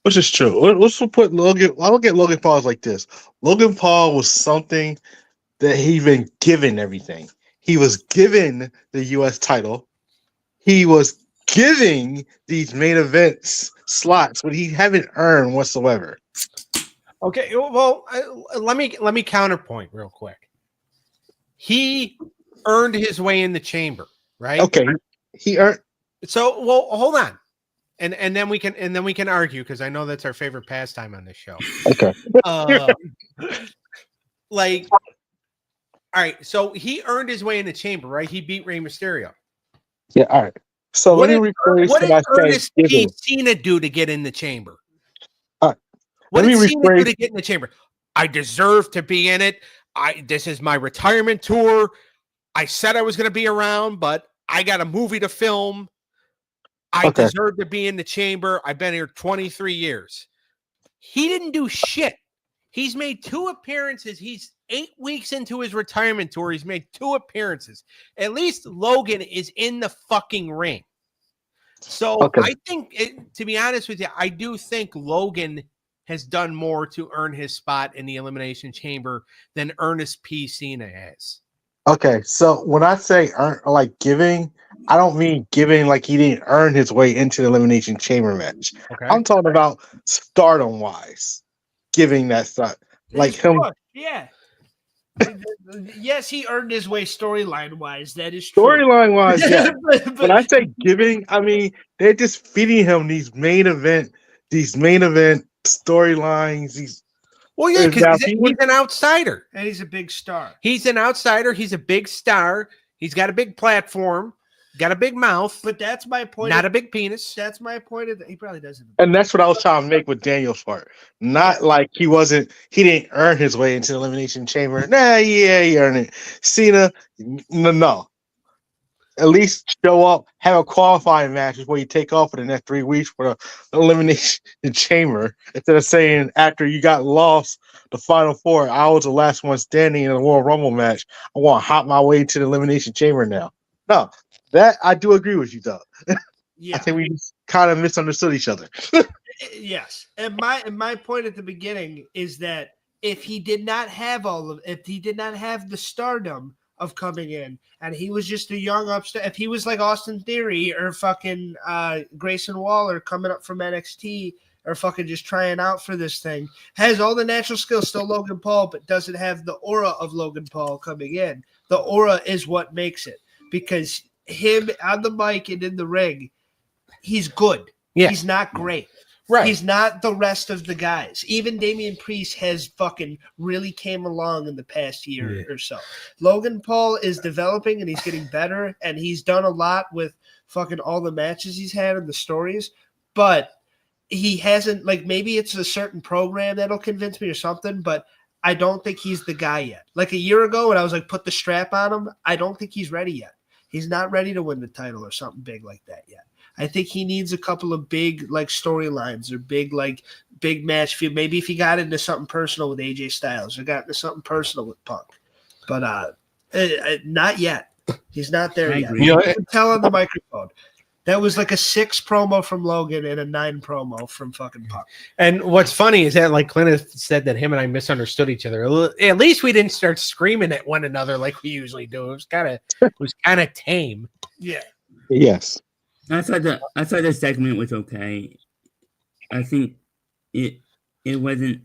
Which is true. Let's put Logan. I look at Logan Paul as like this. Logan Paul was something that he been given everything. He was given the U.S. title. He was giving these main events slots, but he haven't earned whatsoever. Okay, well, let me counterpoint real quick. He earned his way in the chamber, right? Okay, he earned. So, well, hold on. and then we can argue because I know that's our favorite pastime on this show. Okay. Like, all right, so he earned his way in the chamber, right? He beat Rey Mysterio. Yeah. All right. So What let me rephrase what what did I Ernest said. P. Cena do to get in the chamber? All right. What Let did me Cena do rephrase. to get in the chamber? I deserve to be in it. This is my retirement tour. I said I was going to be around, but I got a movie to film. I Okay. deserve to be in the chamber. I've been here 23 years. He didn't do shit. He's made 2 appearances. He's 8 weeks into his retirement tour. He's made 2 appearances. At least Logan is in the fucking ring. So Okay. I think, to be honest with you, I do think Logan has done more to earn his spot in the Elimination Chamber than Ernest P. Cena has. Okay. So when I say like giving, I don't mean giving like he didn't earn his way into the Elimination Chamber match. Okay. I'm talking about stardom wise, giving that stuff. Like him. Yeah. Yes, he earned his way storyline wise. That is true. Storyline wise, yeah. but When I say giving, I mean they're just feeding him these main event storylines. Well, yeah, Now, because he's an outsider. and he's a big star. He's an outsider. He's a big star. He's got a big platform, got a big mouth, But that's my point. not a big penis. That's my point. He probably doesn't. And that's what I was trying to make with Daniel's part. Not like he didn't earn his way into the Elimination Chamber. Nah, yeah, he earned it. Cena, no. At least show up, have a qualifying match before you take off for the next 3 weeks for the Elimination Chamber. Instead of saying after you got lost the Final 4, I was the last one standing in the Royal Rumble match. I want to hop my way to the Elimination Chamber now. No, that I do agree with you, Doug. Yeah. I think we just kind of misunderstood each other. Yes. And my point at the beginning is that if he did not have the stardom of coming in and he was just a young upstart, if he was like Austin Theory or fucking Grayson Waller coming up from NXT or fucking just trying out for this thing, has all the natural skills, still Logan Paul, but doesn't have the aura of Logan Paul coming in. The aura is what makes it, because him on the mic and in the ring, he's good. Yeah. He's not great. Right. He's not the rest of the guys. Even Damian Priest has fucking really came along in the past year or so. Logan Paul is developing and he's getting better, and he's done a lot with fucking all the matches he's had and the stories, but he hasn't, like, maybe it's a certain program that'll convince me or something, but I don't think he's the guy yet. Like a year ago when I was like, put the strap on him, I don't think he's ready yet. He's not ready to win the title or something big like that yet. I think he needs a couple of big like storylines or big match. Maybe if he got into something personal with AJ Styles or got into something personal with Punk, but not yet. He's not there yet. You can tell on the microphone. That was like a 6 promo from Logan and a 9 promo from fucking Punk. And what's funny is that, like Cleneth said, that him and I misunderstood each other. At least we didn't start screaming at one another like we usually do. It was kind of tame. Yeah. Yes. I thought the segment was okay. I think it wasn't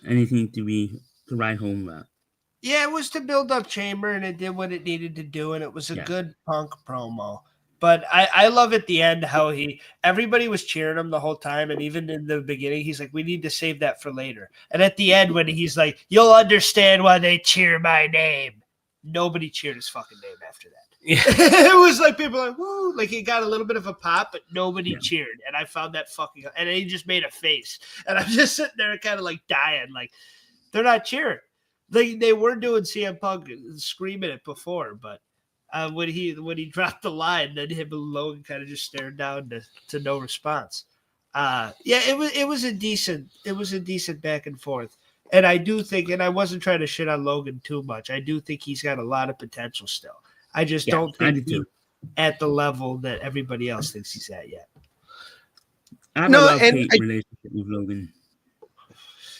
anything to write home about. Yeah, it was to build up Chamber, and it did what it needed to do, and it was a good Punk promo. But I love at the end how everybody was cheering him the whole time, and even in the beginning, he's like, we need to save that for later. And at the end, when he's like, you'll understand why they cheer my name, nobody cheered his fucking name after that. Yeah. It was like people were like, woo, like he got a little bit of a pop, but nobody cheered. And I found that fucking, and he just made a face. And I'm just sitting there kind of like dying, like they're not cheering. They were doing CM Punk screaming it before, but when he dropped the line, then him and Logan kind of just stared down to no response. It was a decent back and forth. And I do think, and I wasn't trying to shit on Logan too much, I do think he's got a lot of potential still. I just don't think he's at the level that everybody else thinks he's at yet. I have a love-hate relationship with Logan.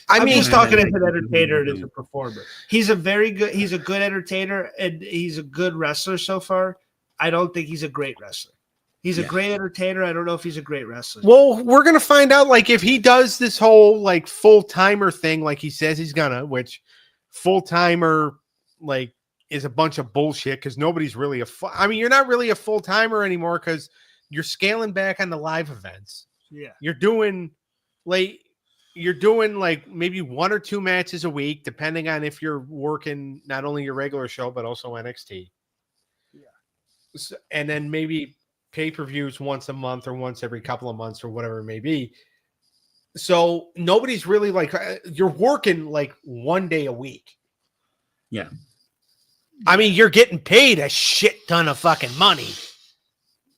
I'm just talking as an entertainer and as a performer. He's a good entertainer and he's a good wrestler so far. I don't think he's a great wrestler. He's a great entertainer. I don't know if he's a great wrestler. Well, we're going to find out, like, if he does this whole, like, full-timer thing like he says he's gonna, which full-timer, like, is a bunch of bullshit because nobody's really you're not really a full-timer anymore because you're scaling back on the live events. Yeah. You're doing like maybe 1 or 2 matches a week, depending on if you're working not only your regular show but also NXT. Yeah. So, and then maybe pay-per-views once a month or once every couple of months or whatever it may be. So nobody's really like you're working like 1 day a week. Yeah. I mean, you're getting paid a shit ton of fucking money.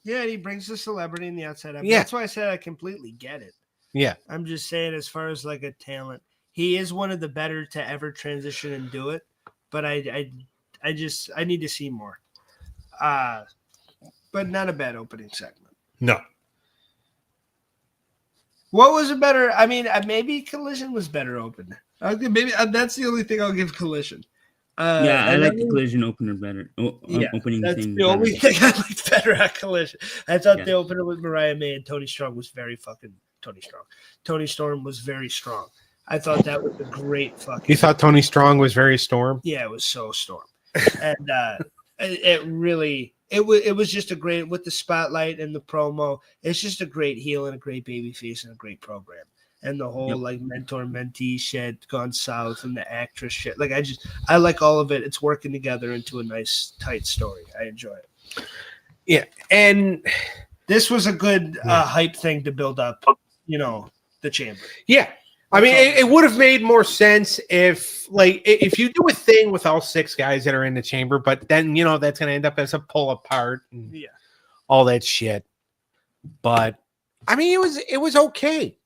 Yeah, and he brings the celebrity in the outside. Yeah. That's why I said I completely get it. Yeah. I'm just saying, as far as like a talent, he is one of the better to ever transition and do it. But I need to see more. But not a bad opening segment. No. What was a better? I mean, maybe Collision was better open. Okay, maybe that's the only thing I'll give Collision. I like the Collision opener better. Opening that's thing the only better. thing I liked better at Collision. I thought the opener with Mariah May and Tony Strong was very fucking Tony Strong. Tony Storm was very strong. I thought that was a great fucking. You thought Tony Strong was very Storm? Yeah, it was so Storm, and it was just a great with the spotlight and the promo. It's just a great heel and a great babyface and a great program. And the whole like mentor mentee shit gone south and the actress shit. Like I like all of it. It's working together into a nice tight story. I enjoy it. Yeah, and this was a good hype thing to build up. The chamber. Yeah. I mean, it would have made more sense if you do a thing with all 6 guys that are in the chamber, but then, that's going to end up as a pull apart and all that shit. But, I mean, it was okay.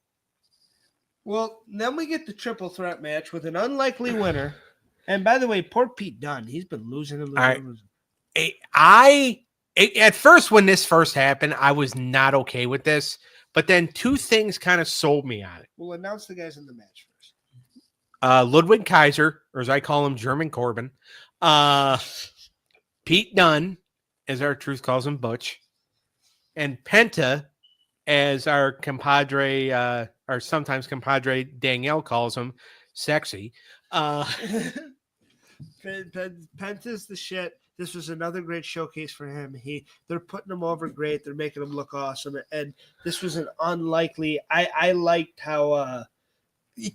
Well, then we get the triple threat match with an unlikely winner. And by the way, poor Pete Dunne. He's been losing and losing. At first, when this first happened, I was not okay with this. But then 2 things kind of sold me on it. We'll announce the guys in the match first. Ludwig Kaiser, or as I call him, German Corbin. Pete Dunne, as our truth calls him, Butch. And Penta, as our compadre, or sometimes compadre Danielle calls him, Sexy. Penta's the shit. This was another great showcase for him. They're putting him over great. They're making him look awesome. And this was an unlikely. I liked how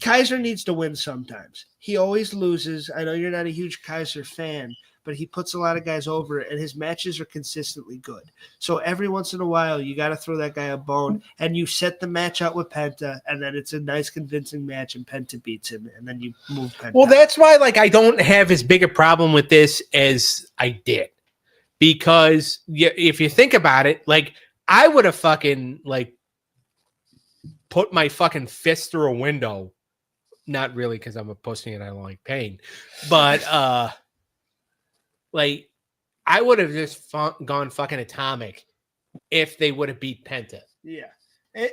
Kaiser needs to win sometimes. He always loses. I know you're not a huge Kaiser fan, but he puts a lot of guys over, and his matches are consistently good. So every once in a while, you got to throw that guy a bone, and you set the match out with Penta, and then it's a nice, convincing match, and Penta beats him, and then you move Penta. Well, that's why, I don't have as big a problem with this as I did. Because if you think about it, I would have fucking, put my fucking fist through a window. Not really, because I'm a pussy and I don't like pain. But, I would have just gone fucking atomic if they would have beat Penta. Yeah.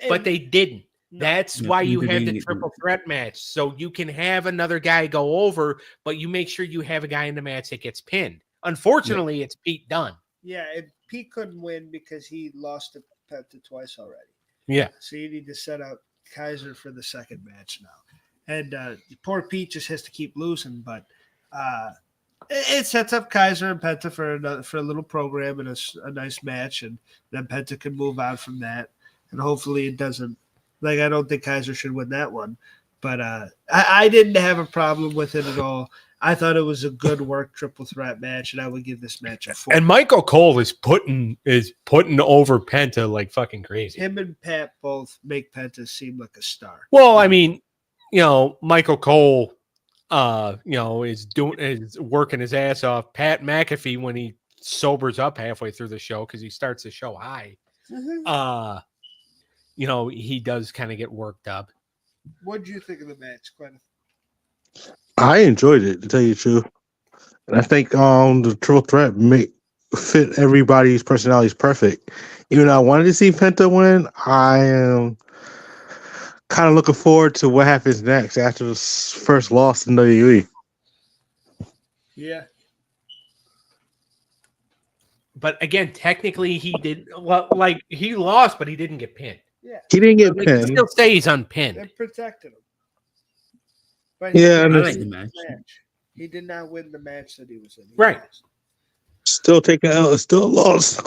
But they didn't. No. That's why you have the triple threat match. So you can have another guy go over, but you make sure you have a guy in the match that gets pinned. Unfortunately, it's Pete Dunne. Yeah, Pete couldn't win because he lost to Penta twice already. Yeah. So you need to set out Kaiser for the second match now. And poor Pete just has to keep losing, but it sets up Kaiser and Penta for a little program and a nice match, and then Penta can move on from that. And hopefully it doesn't. I don't think Kaiser should win that one, but I didn't have a problem with it at all. I thought it was a good work triple threat match, and I would give this match a 4. And Michael Cole is putting over Penta like fucking crazy. Him and Pat both make Penta seem like a star. Well, I mean, Michael Cole, is working his ass off. Pat McAfee, when he sobers up halfway through the show, because he starts the show high, he does kind of get worked up. What do you think of the match, Cleneth? I enjoyed it, to tell you the truth. And I think the triple threat fit everybody's personalities perfect. Even though I wanted to see Penta win, I am kind of looking forward to what happens next after this first loss in WWE. Yeah. But again, technically he did he lost, but he didn't get pinned. Yeah. He didn't get pinned. Still say he's unpinned. They protected him. But Yeah, I like the match. He did not win the match that he was in. Right. Still taking out, still lost.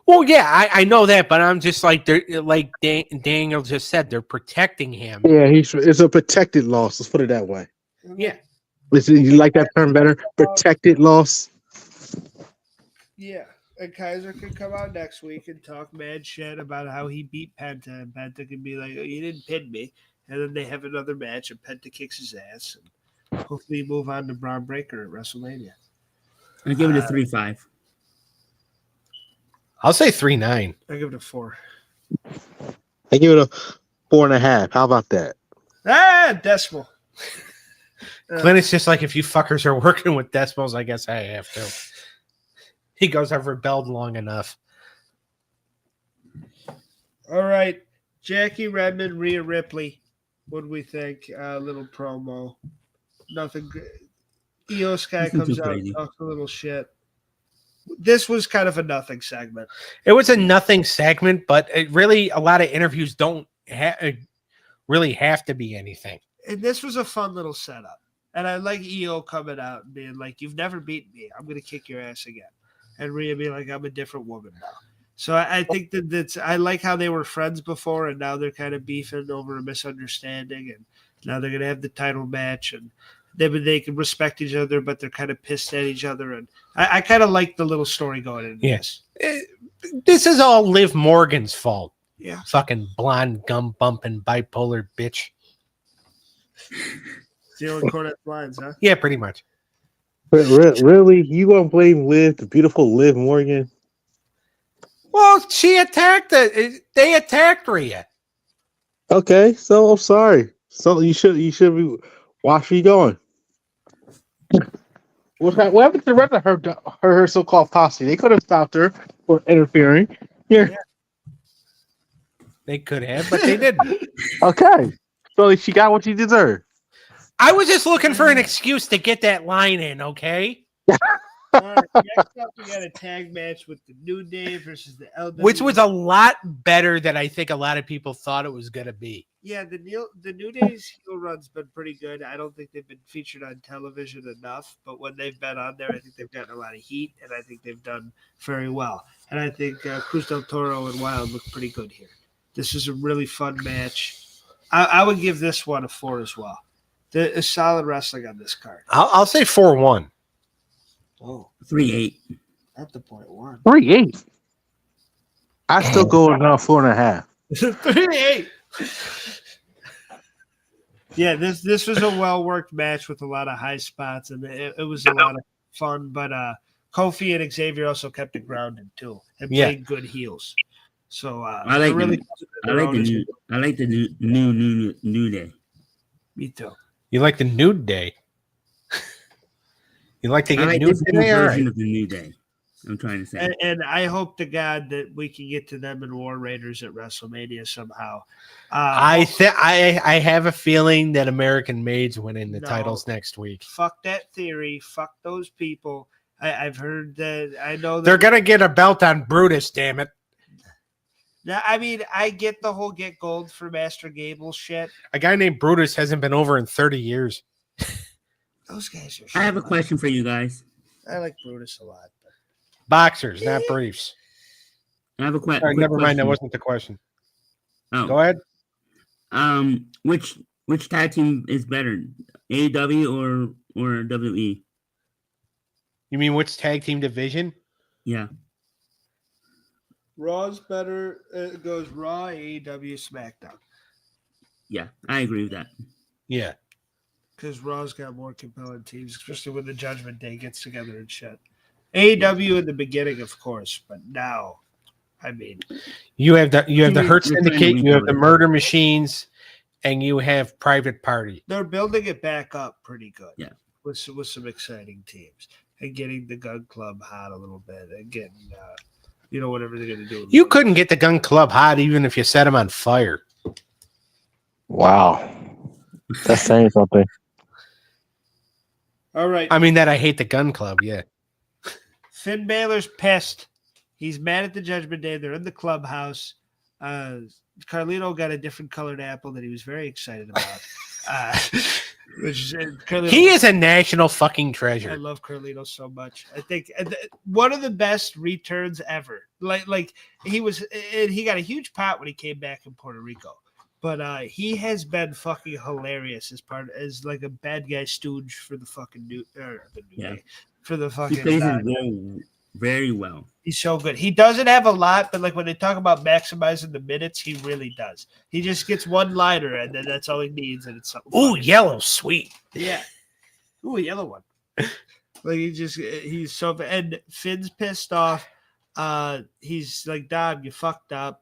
Well, yeah, I know that, but I'm just like they're like Daniel just said, they're protecting him. Yeah, it's a protected loss. Let's put it that way. Yeah. You like that term better? Protected loss. Yeah. And Kaiser could come out next week and talk mad shit about how he beat Penta, and Penta can be like, "Oh, you didn't pin me," and then they have another match, and Penta kicks his ass, and hopefully move on to Braun Breaker at WrestleMania. I give it a 3-5. I'll say 3-9. I give it a 4. I give it a 4.5. How about that? Decimal. Cleneth's just like, if you fuckers are working with decimals, I guess I have to. He goes, I've rebelled long enough. All right, Jackie Redmond, Rhea Ripley. What do we think? Little promo. Nothing good. Io Sky Nothing comes too out crazy. and talks a little shit. This was kind of a nothing segment. It was a nothing segment, but it really, a lot of interviews don't really have to be anything. And this was a fun little setup. And I like Io coming out and being like, "You've never beaten me. I'm going to kick your ass again." And Rhea being like, "I'm a different woman now." So I think that's, I like how they were friends before, and now they're kind of beefing over a misunderstanding. And now they're going to have the title match, and they can respect each other, but they're kind of pissed at each other. And I kind of like the little story going into Yes. This is all Liv Morgan's fault. Yeah. Fucking blonde, gum bumping, bipolar bitch. Stealing Cornette's lines, huh? Yeah, pretty much. Really? You gonna blame the beautiful Liv Morgan? Well, she attacked they attacked Rhea. Okay, so I'm sorry. So you should be watch where you going. What happened to the rest of her so-called posse? They could have stopped her for interfering. Here. They could have, but they didn't. Okay. So she got what she deserved. I was just looking for an excuse to get that line in, okay? All right, next up, we got a tag match with the New Day versus the LW. Which was a lot better than I think a lot of people thought it was going to be. Yeah, the New Day's heel run's been pretty good. I don't think they've been featured on television enough, but when they've been on there, I think they've gotten a lot of heat, and I think they've done very well. And I think Cruz del Toro and Wild look pretty good here. This is a really fun match. I would give this one a 4 as well. There's solid wrestling on this card. I'll say 4-1. Oh, 3-8. at the point 1. 3-8. I still go with 4.5. 3-8. Yeah, this was a well worked match with a lot of high spots, and it was a lot of fun. But Kofi and Xavier also kept it grounded too, and played good heels. So I like the new day. Me too. You like the Nude Day? You like to I get like nude this new today? All version right. of the new day. I'm trying to say. And I hope to God that we can get to them in War Raiders at WrestleMania somehow. I have a feeling that American Maids winning the titles next week. Fuck that theory. Fuck those people. I've heard that. I know that They're gonna get a belt on Brutus. Damn it! Now, I mean, I get the whole get gold for Master Gable shit. A guy named Brutus hasn't been over in 30 years. Those guys are. I have a question for you guys. I like Brutus a lot. But... Boxers, not briefs. I have a question. Sorry, never mind. That wasn't the question. Oh. Go ahead. Which tag team is better, AEW or WWE? You mean which tag team division? Yeah. Raw's better. It goes Raw, AEW, SmackDown. Yeah, I agree with that. Yeah. Because Raw's got more compelling teams, especially when the Judgment Day gets together and shit. AEW in the beginning, of course, but now, I mean, you have the Hurt You're Syndicate, you have the retarded. Murder Machines, and you have Private Party. they're building it back up pretty good. Yeah. With some exciting teams and getting the Gun Club hot a little bit and getting, whatever they're going to do. You couldn't get the Gun Club hot even if you set them on fire. Wow. That's saying something. All right. I mean that I hate the Gun Club, yeah. Finn Balor's pissed. He's mad at the Judgment Day. They're in the clubhouse. Carlito got a different colored apple that he was very excited about. He is a national fucking I treasure. love Carlito so much. I think one of the best returns ever. Like he was, and he got a huge pot when he came back in Puerto Rico. But he has been fucking hilarious as like a bad guy stooge for the fucking new day, for the fucking. He plays his role very well. He's so good. He doesn't have a lot, but like when they talk about maximizing the minutes, he really does. He just gets one liner, and then that's all he needs, and it's something. Ooh, yellow, sweet. Yeah. Ooh, a yellow one. Like he's so, and Finn's pissed off. He's like, Dom, you fucked up.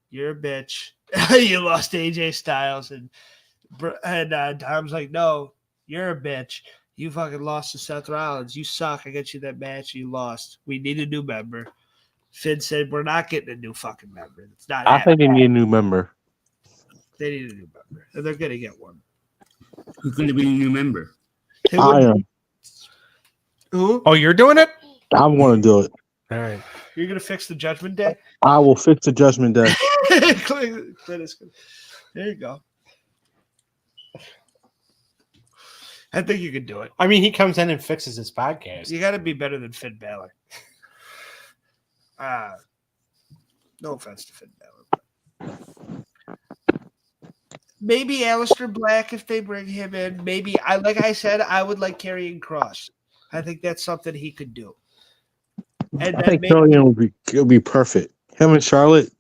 You're a bitch. You lost AJ Styles, and Dom's like, no, you're a bitch. You fucking lost to Seth Rollins. You suck. I got you that match. You lost. We need a new member. Finn said, we're not getting a new fucking member. It's not. I think they need a new member. They need a new member, and they're gonna get one. Who's going to be a new member? I am. Who? Oh, you're doing it? I'm going to do it. All right. You're gonna fix the Judgment Day? I will fix the Judgment Day. There you go. I think you can do it. I mean, he comes in and fixes his podcast. You got to be better than Finn Balor. No offense to Finn Balor. Maybe Aleister Black if they bring him in. Maybe like I said, I would like Karrion Kross. I think that's something he could do. And I think Karrion would be perfect. Him and Charlotte.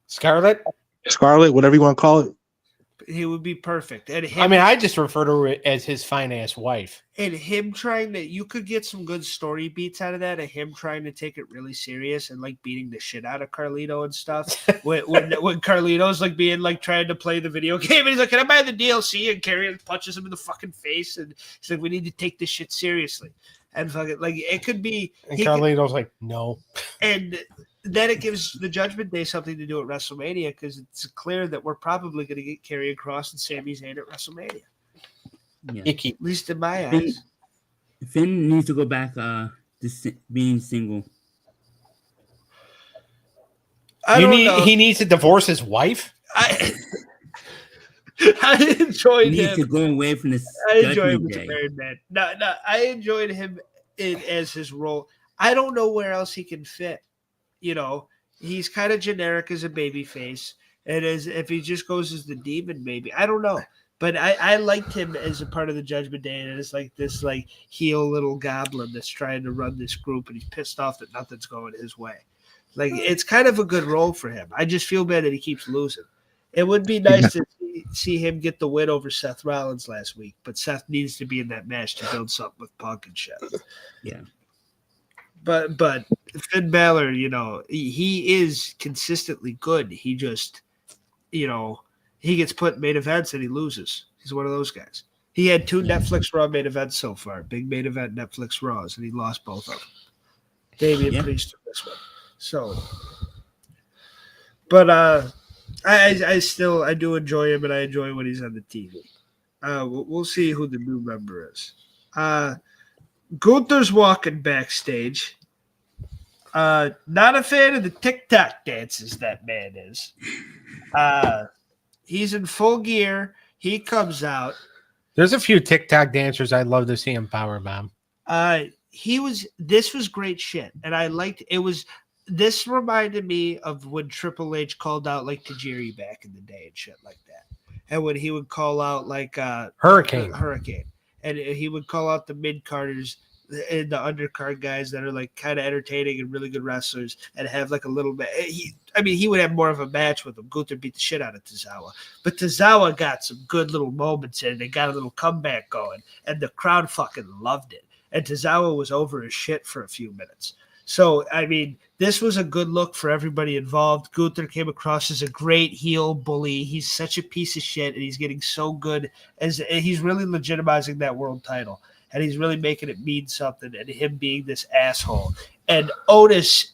Scarlett? Scarlett, whatever you want to call it. He would be perfect. And him, I mean, I just refer to her as his fine-ass wife. And him trying to, you could get some good story beats out of that, of him trying to take it really serious and like beating the shit out of Carlito and stuff. when Carlito's like being like trying to play the video game, and he's like, "Can I buy the DLC?" And Karrion punches him in the fucking face, and he's like, "We need to take this shit seriously." And fucking like it could be. And Carlito's like, "No." And then it gives the Judgment Day something to do at WrestleMania because it's clear that we're probably going to get Karrion Kross and Sami Zayn at WrestleMania. Yeah. Icky. At least in my eyes. Finn needs to go back to being single. He needs to divorce his wife? I enjoyed He needs him. to go away from this. I enjoyed him Judgment as a Day. married man. No, I enjoyed him as his role. I don't know where else he can fit. You know, he's kind of generic as a baby face. And as if he just goes as the demon, maybe. I don't know. But I liked him as a part of the Judgment Day, and it's like this like heel little goblin that's trying to run this group, and he's pissed off that nothing's going his way. Like it's kind of a good role for him. I just feel bad that he keeps losing. It would be nice to see him get the win over Seth Rollins last week, but Seth needs to be in that match to build something with Punk and shit. Yeah. But Finn Balor, you know, he is consistently good. He just, you know, he gets put in main events and he loses. He's one of those guys. He had 2 Netflix Raw main events so far. Big main event Netflix Raws, and he lost both of them. Damian Priest took this one. So, but I do enjoy him, and I enjoy when he's on the TV. We'll see who the new member is. Gunther's walking backstage. Not a fan of the TikTok dances that man is. He's in full gear. He comes out. There's a few TikTok dancers I'd love to see him powerbomb. This was great shit. And I liked it. This reminded me of when Triple H called out like Tajiri back in the day and shit like that. And when he would call out like Hurricane. And he would call out the mid-carders and the undercard guys that are like kind of entertaining and really good wrestlers and have like a little bit. He would have more of a match with them. Gunther beat the shit out of Tozawa, but Tozawa got some good little moments in it. They got a little comeback going, and the crowd fucking loved it. And Tozawa was over his shit for a few minutes. So, I mean, this was a good look for everybody involved. Gunther came across as a great heel bully. He's such a piece of shit, and he's getting so good. He's really legitimizing that world title. And he's really making it mean something, and him being this asshole. And Otis,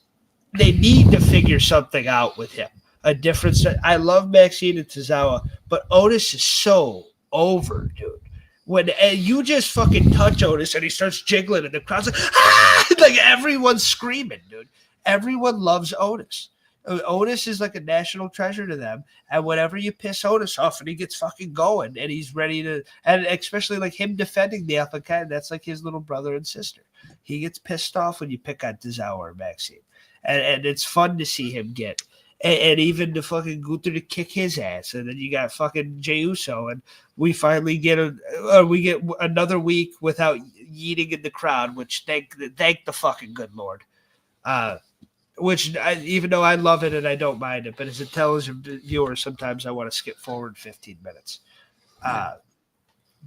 they need to figure something out with him. A difference. I love Maxine and Tozawa, but Otis is so over, dude. When you just fucking touch Otis and he starts jiggling, and the crowd's like, ah! Like everyone's screaming, dude. Everyone loves Otis. Otis is like a national treasure to them, and whenever you piss Otis off, and he gets fucking going, and he's ready to, and especially like him defending the Alpha Kind, that's like his little brother and sister. He gets pissed off when you pick on Tozawa or Maxine, and it's fun to see him get. And even the fucking Gunther to kick his ass, and then you got fucking Jey Uso, and we finally get another week without yeeting in the crowd, which thank the fucking good Lord. Even though I love it and I don't mind it, but as a television viewer, sometimes I want to skip forward 15 minutes.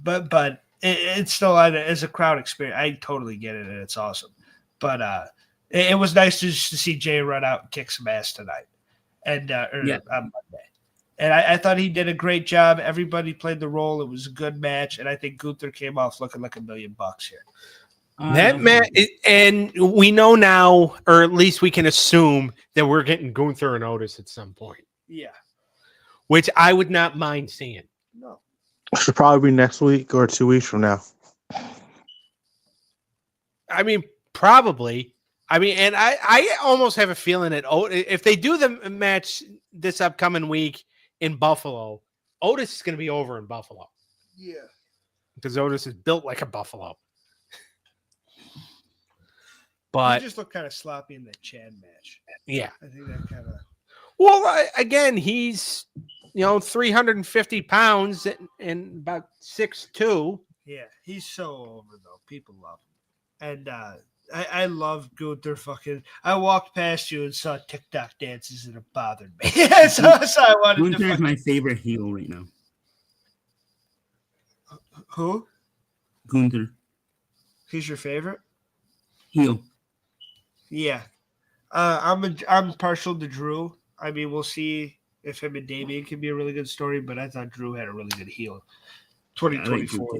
But it's still as a crowd experience. I totally get it, and it's awesome. But it was nice to see Jay run out and kick some ass tonight. And on Monday. And I thought he did a great job. Everybody played the role. It was a good match, and I think Gunther came off looking like $1 million here. That match, and we know now, or at least we can assume that we're getting Gunther and Otis at some point. Yeah, which I would not mind seeing. No, it should probably be next week or 2 weeks from now. I mean, probably. I mean, and I almost have a feeling that if they do the match this upcoming week in Buffalo, Otis is going to be over in Buffalo. Yeah. Because Otis is built like a buffalo. But he just looked kind of sloppy in that Chan match. Yeah. I think that kind of. Well, again, he's, 350 pounds and about 6'2". Yeah, he's so over, though. People love him. And I love Gunther fucking. I walked past you and saw TikTok dances and it bothered me. so I wanted Gunther to. is my favorite heel right now. Who? Gunther. He's your favorite? Heel. Yeah. I'm partial to Drew. I mean, we'll see if him and Damien can be a really good story, but I thought Drew had a really good heel. 2024.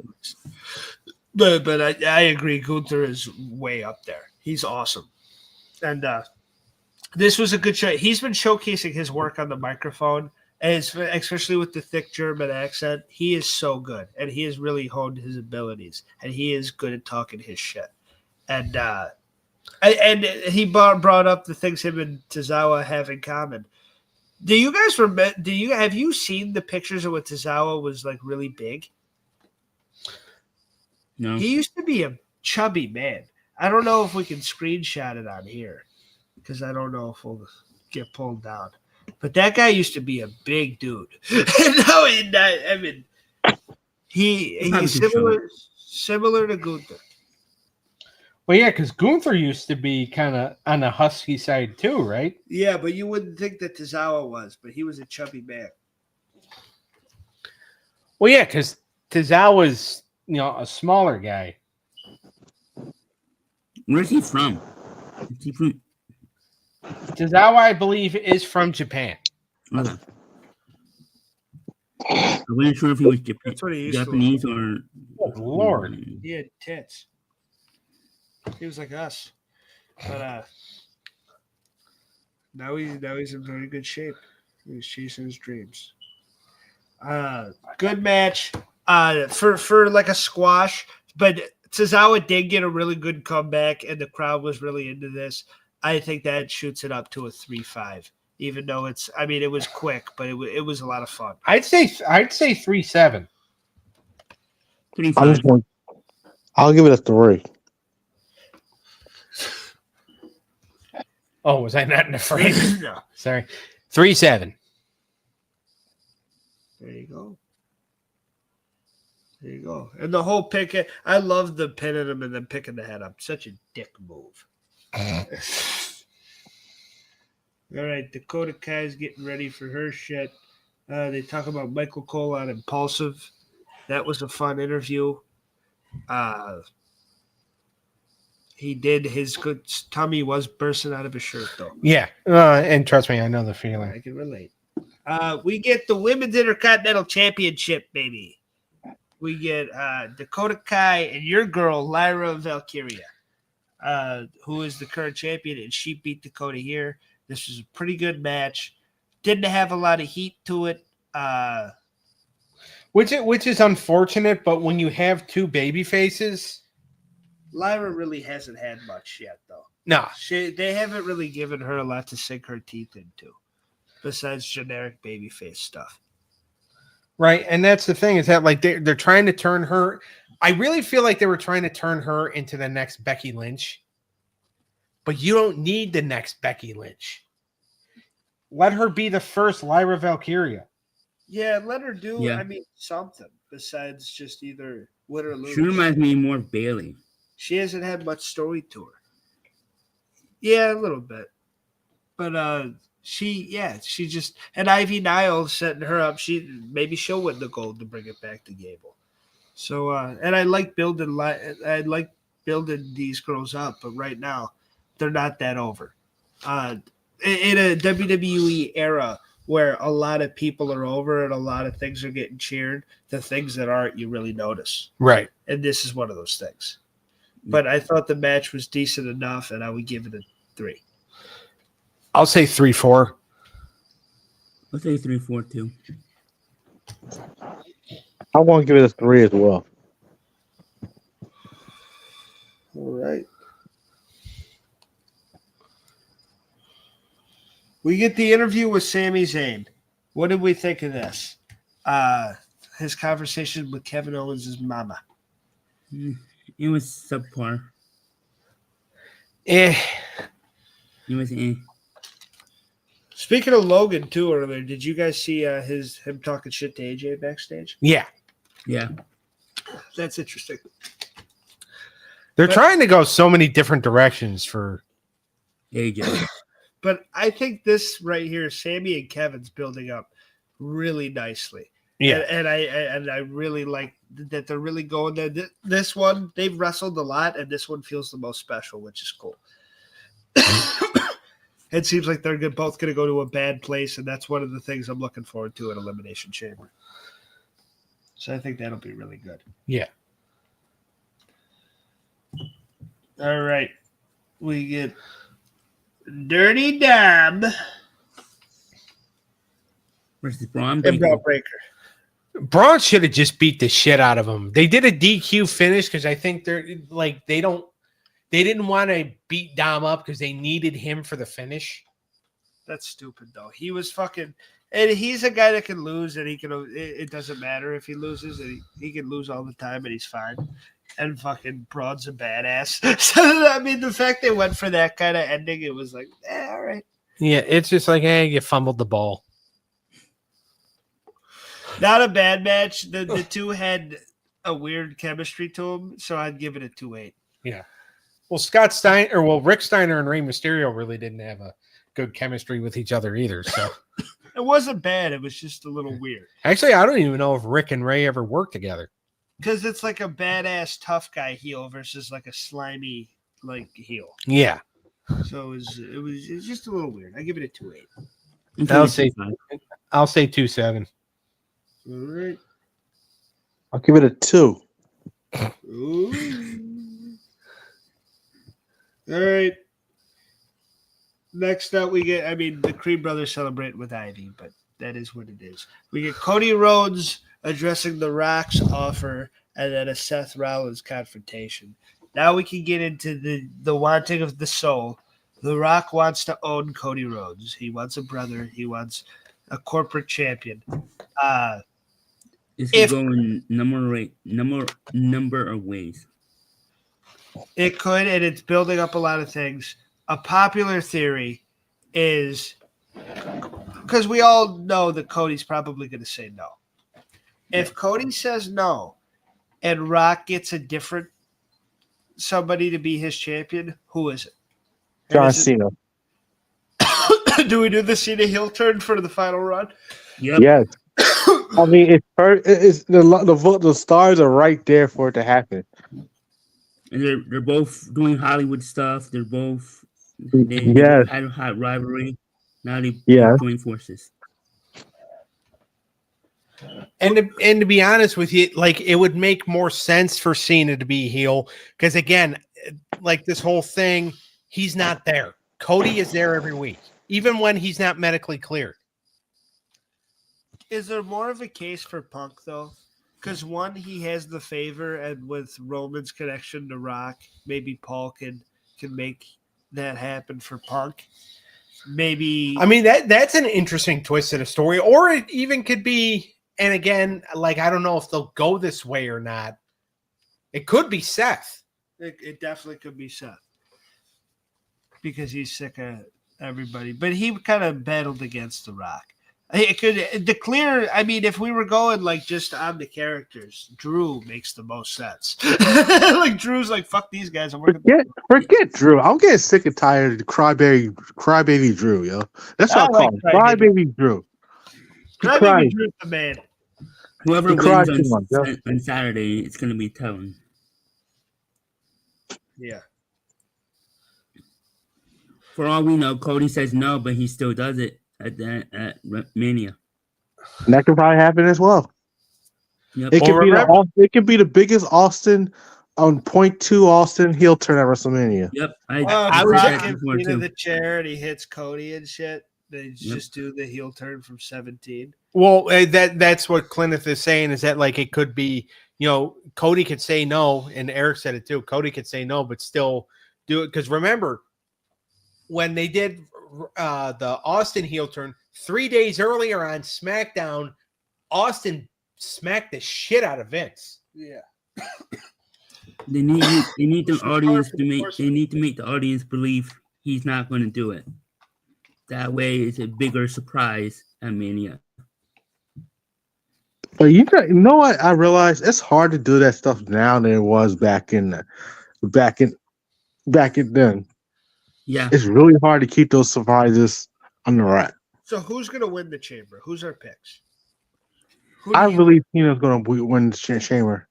But I agree. Gunther is way up there. He's awesome. And this was a good show. He's been showcasing his work on the microphone, and especially with the thick German accent. He is so good, and he has really honed his abilities, and he is good at talking his shit. And he brought up the things him and Tozawa have in common. Do you guys remember? Have you seen the pictures of when Tozawa was like really big? No. He used to be a chubby man. I don't know if we can screenshot it on here because I don't know if we'll get pulled down. But that guy used to be a big dude. No, he's similar to Gunther. Well, yeah, because Gunther used to be kind of on the husky side too, right? Yeah, but you wouldn't think that Tozawa was, but he was a chubby man. Well, yeah, because Tozawa's a smaller guy. Where's he from? Tozawa, I believe, is from Japan. Okay. I wasn't sure if he was That's what he used Japanese to Oh, Lord. He had tits. He was like us. But now he's in very good shape. He's chasing his dreams. Good match. For like a squash, but Tozawa did get a really good comeback, and the crowd was really into this. I think that shoots it up to a 3-5, even though it was quick, but it was a lot of fun. I'd say 3-7. I'll give it a 3. Oh, was I not in the frame? No. Sorry. 3-7. There you go. There you go. And the whole pick, I love the pinning him and then picking the head up. Such a dick move. All right, Dakota Kai's getting ready for her shit. They talk about Michael Cole on Impulsive. That was a fun interview. He did his good. Tummy was bursting out of his shirt, though. Yeah, and trust me, I know the feeling. I can relate. We get the Women's Intercontinental Championship, baby. We get Dakota Kai and your girl, Lyra Valkyria, who is the current champion, and she beat Dakota here. This was a pretty good match. Didn't have a lot of heat to it. Which is unfortunate, but when you have two baby faces, Lyra really hasn't had much yet, though. No. They haven't really given her a lot to sink her teeth into, besides generic babyface stuff. Right, and that's the thing is that like they're trying to turn her. I really feel like they were trying to turn her into the next Becky Lynch, but you don't need the next Becky Lynch. Let her be the first Lyra Valkyria. Yeah, let her do. Yeah. I mean, something besides just either win or lose. She reminds me more of Bailey. She hasn't had much story to her. Yeah, a little bit, but she just and Ivy Niles setting her up. She'll win the gold to bring it back to Gable. So and I like building these girls up, but right now they're not that over. In a WWE era where a lot of people are over and a lot of things are getting cheered, the things that aren't you really notice. Right. And this is one of those things. But I thought the match was decent enough, and I would give it a 3. I'll say 3-4. I'll say 3-4 too. I want to give it a 3 as well. All right. We get the interview with Sami Zayn. What did we think of this? His conversation with Kevin Owens' mama. It was subpar. Eh. It was Speaking of Logan too earlier, did you guys see him talking shit to AJ backstage? Yeah. Yeah. That's interesting. They're trying to go so many different directions for AJ. But I think this right here, Sammy and Kevin's building up really nicely. Yeah. And I really like that they're really going there. This one, they've wrestled a lot, and this one feels the most special, which is cool. It seems like they're both going to go to a bad place, and that's one of the things I'm looking forward to at Elimination Chamber. So I think that'll be really good. Yeah. All right. We get Dirty Dom Versus Braun and Braun Breaker. Breaker. Braun should have just beat the shit out of him. They did a DQ finish because I think they didn't want to beat Dom up because they needed him for the finish. That's stupid, though. He was fucking, and he's a guy that can lose, and he can. It doesn't matter if he loses, and he can lose all the time, and he's fine. And fucking Braun's a badass. So I mean, the fact they went for that kind of ending, it was like, all right. Yeah, it's just like, hey, you fumbled the ball. Not a bad match. The two had a weird chemistry to them, so I'd give it a 2.8. Yeah. Well, Rick Steiner and Rey Mysterio really didn't have a good chemistry with each other either. So It wasn't bad. It was just a little weird. actually, I don't even know if Rick and Ray ever worked together. Because it's like a badass tough guy heel versus like a slimy like heel. Yeah. So it was just a little weird. I give it a 2.8. I'll say 2.7. All right. I'll give it a 2. Ooh. All right. Next up, we get, the Creed brothers celebrate with Ivy, but that is what it is. We get Cody Rhodes addressing The Rock's offer and then a Seth Rollins confrontation. Now we can get into the wanting of the soul. The Rock wants to own Cody Rhodes. He wants a brother. He wants a corporate champion. This is going number of ways. It could, and it's building up a lot of things. A popular theory is because we all know that Cody's probably going to say no. If Cody says no and Rock gets a different somebody to be his champion, who is it? John Cena. Do we do the Cena heel turn for the final run? Yep. Yes. I mean, it's the stars are right there for it to happen. And they're both doing Hollywood stuff. They're both Yes. had a hot rivalry. Now they join forces. And to be honest with you, like it would make more sense for Cena to be heel because again, like this whole thing, he's not there. Cody is there every week, even when he's not medically cleared. Is there more of a case for Punk though? Because one, he has the favor, and with Roman's connection to Rock, maybe Paul can make that happened for Punk. Maybe I mean that's an interesting twist of the story, or it even could be. And again, like I don't know if they'll go this way or not. It could be Seth. it definitely could be Seth because he's sick of everybody. But he kind of battled against The Rock. It could the clear. I mean, if we were going like just on the characters, Drew makes the most sense. Like Drew's like, fuck these guys. I'm working. Forget Drew. I'm getting sick and tired of crybaby Drew, yo. That's what I call him. Crybaby Drew. Crybaby Drew's the man. Whoever He cried wins too much, on Saturday, it's going to be Tone. Yeah. For all we know, Cody says no, but he still does it at Mania. And that could probably happen as well. Yep. It could be the biggest Austin on .2 Austin heel turn at WrestleMania. Yep. I was was that before, into too. the chair and he hits Cody and shit. They just do the heel turn from 17. Well, that's what Cleneth is saying is that like it could be, Cody could say no, and Eric said it too. Cody could say no, but still do it because remember when they did the Austin heel turn 3 days earlier on SmackDown, Austin smacked the shit out of Vince. Yeah. They need the audience to make. They need to make the audience believe he's not going to do it. That way, it's a bigger surprise at Mania. But you know what? I realized it's hard to do that stuff now than it was back in then. Yeah, It's really hard to keep those surprises on the rack. So who's going to win the chamber? Who's our picks? I believe Cena's going to win the chamber.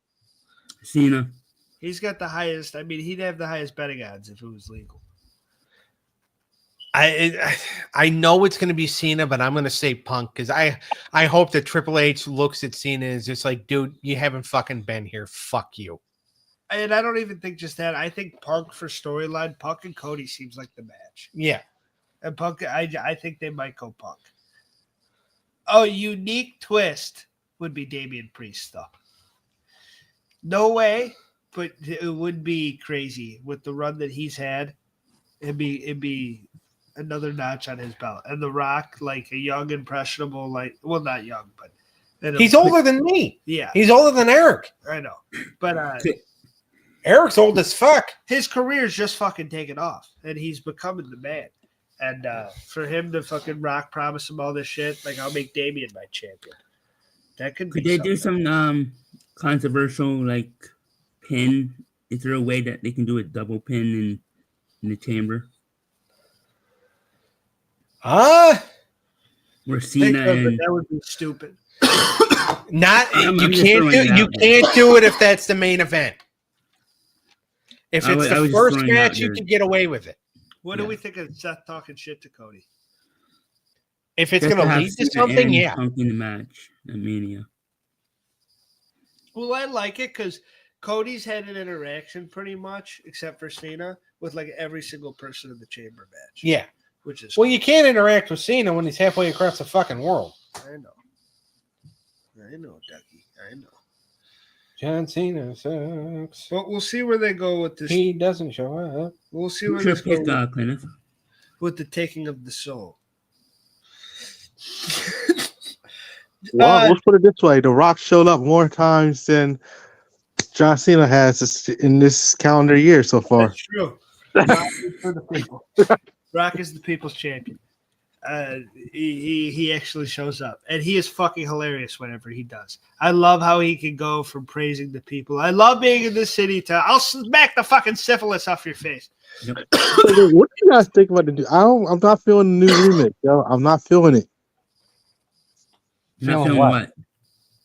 Cena. He's got the highest. I mean, he'd have the highest betting odds if it was legal. I know it's going to be Cena, but I'm going to say Punk because I hope that Triple H looks at Cena and is just like, dude, you haven't fucking been here. Fuck you. And I don't even think just that. I think Punk for storyline, Punk and Cody seems like the match. Yeah. And Punk, I think they might go Punk. Oh, unique twist would be Damian Priest, though. No way, but it would be crazy with the run that he's had. It'd be another notch on his belt. And The Rock, like a young, impressionable, not young, but he's older than me. Yeah. He's older than Eric. I know. But Eric's old as fuck. His career's just fucking taken off, and he's becoming the man. And for him to fucking Rock promise him all this shit, like I'll make Damian my champion. That could be. Could they do some controversial like pin? Is there a way that they can do a double pin in the chamber? Where Cena and that would be stupid. You can't do it if that's the main event. If it's the first match, you can get away with it. What do we think of Seth talking shit to Cody? If it's going to lead to something, yeah. In the match at Mania. Well, I like it because Cody's had an interaction pretty much, except for Cena, with like every single person in the chamber match. Yeah. Which is well, you can't interact with Cena when he's halfway across the fucking world. I know, Ducky. I know. John Cena sucks. But we'll see where they go with this. He doesn't show up. We'll see where this goes Cleneth? With the taking of the soul. Well, let's put it this way: The Rock showed up more times than John Cena has in this calendar year so far. That's true. Rock is for the people. Rock is the people's champion. He actually shows up, and he is fucking hilarious whenever he does. I love how he can go from praising the people. I love being in this city to I'll smack the fucking syphilis off your face. Yep. What do you guys think about the new? I'm not feeling the new remix, yo. I'm not feeling it. Not feeling what?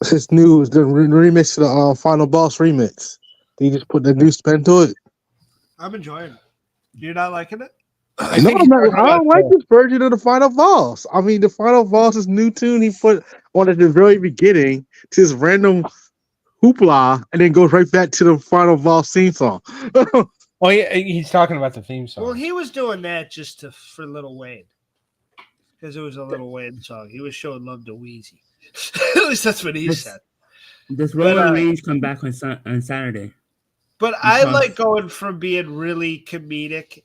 It's new. It's the remix to the Final Boss remix. They just put the new spin to it. I'm enjoying it. You're not liking it? I don't like this version of the Final Boss. I mean, the Final Boss's new tune he put on at the very beginning to this random hoopla, and then goes right back to the Final Boss theme song. Oh, yeah, he's talking about the theme song. Well, he was doing that just for Lil Wayne, because it was a Lil Wayne song. He was showing love to Wheezy. At least that's what he said. Does Roman Reigns come back on Saturday? But I like going from being really comedic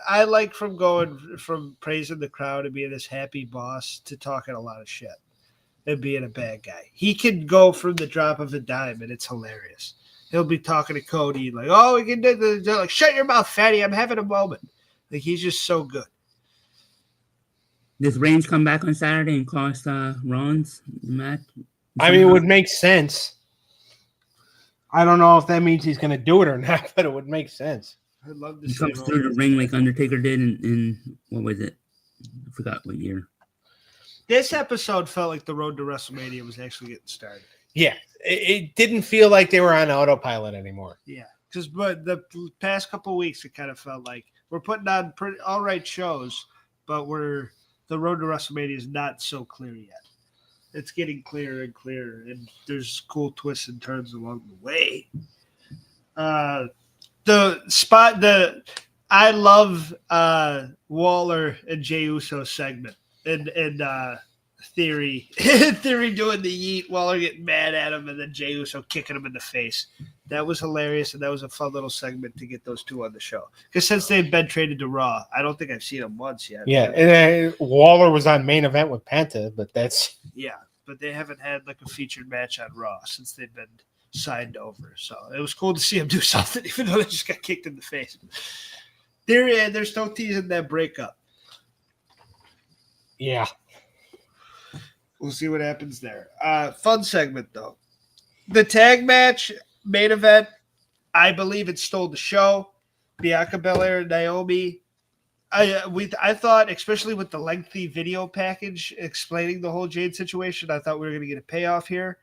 I like from going from praising the crowd and being this happy boss to talking a lot of shit and being a bad guy. He can go from the drop of a dime, and it's hilarious. He'll be talking to Cody like, "Oh, we can do this." Like, "Shut your mouth, fatty! I'm having a moment." Like, he's just so good. Does Reigns come back on Saturday and cost Rollins match? I mean, it would make sense. I don't know if that means he's going to do it or not, but it would make sense. I'd love to He see comes through the ring like Undertaker did in what was it? I forgot what year. This episode felt like the road to WrestleMania was actually getting started. Yeah, it didn't feel like they were on autopilot anymore. Yeah, because but the past couple of weeks, it kind of felt like we're putting on pretty all right shows, but the road to WrestleMania is not so clear yet. It's getting clearer and clearer, and there's cool twists and turns along the way. I love Waller and Jey Uso segment and Theory doing the yeet, Waller getting mad at him, and then Jey Uso kicking him in the face. That was hilarious, and that was a fun little segment to get those two on the show. Because since they've been traded to Raw, I don't think I've seen them once yet. Yeah, and Waller was on main event with Penta, but that's but they haven't had like a featured match on Raw since they've been signed over. So it was cool to see them do something, even though they just got kicked in the face. They're still teasing that breakup. yeah. We'll see what happens there. Fun segment though. The tag match main event, I believe it stole the show. Bianca Belair and Naomi. I thought, especially with the lengthy video package explaining the whole Jade situation, I thought we were going to get a payoff here.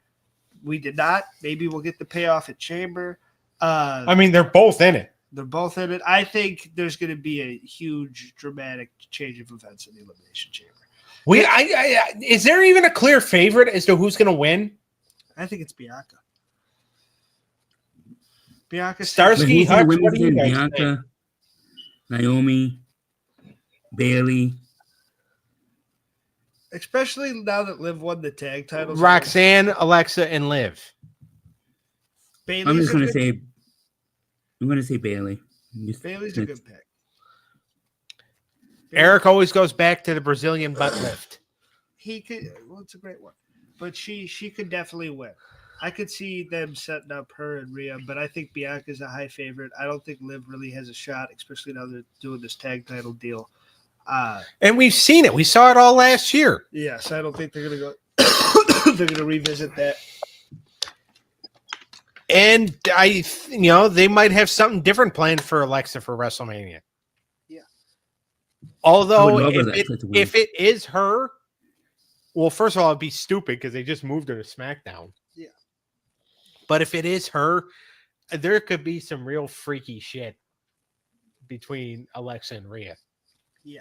We did not. Maybe we'll get the payoff at Chamber. I mean, they're both in it. They're both in it. I think there's going to be a huge, dramatic change of events in the Elimination Chamber. Is there even a clear favorite as to who's going to win? I think it's Bianca. Bianca Starsky, Hutch, what do you guys Bianca, think? Naomi, Bailey. Especially now that Liv won the tag titles. Roxanne, Alexa, and Liv. Bailey's I'm just a gonna good- say. I'm gonna say Bailey. Bailey's a good pick. Eric always goes back to the Brazilian butt lift. He could. Well, it's a great one, but she could definitely win. I could see them setting up her and Rhea, but I think Bianca's a high favorite. I don't think Liv really has a shot, especially now they're doing this tag title deal. And we've seen it. We saw it all last year. Yes, I don't think they're gonna go. They're gonna revisit that. And they might have something different planned for Alexa for WrestleMania. Yeah. Although I would love Alexa to win. if it is her, well, first of all, it'd be stupid because they just moved her to SmackDown. Yeah. But if it is her, there could be some real freaky shit between Alexa and Rhea. Yeah.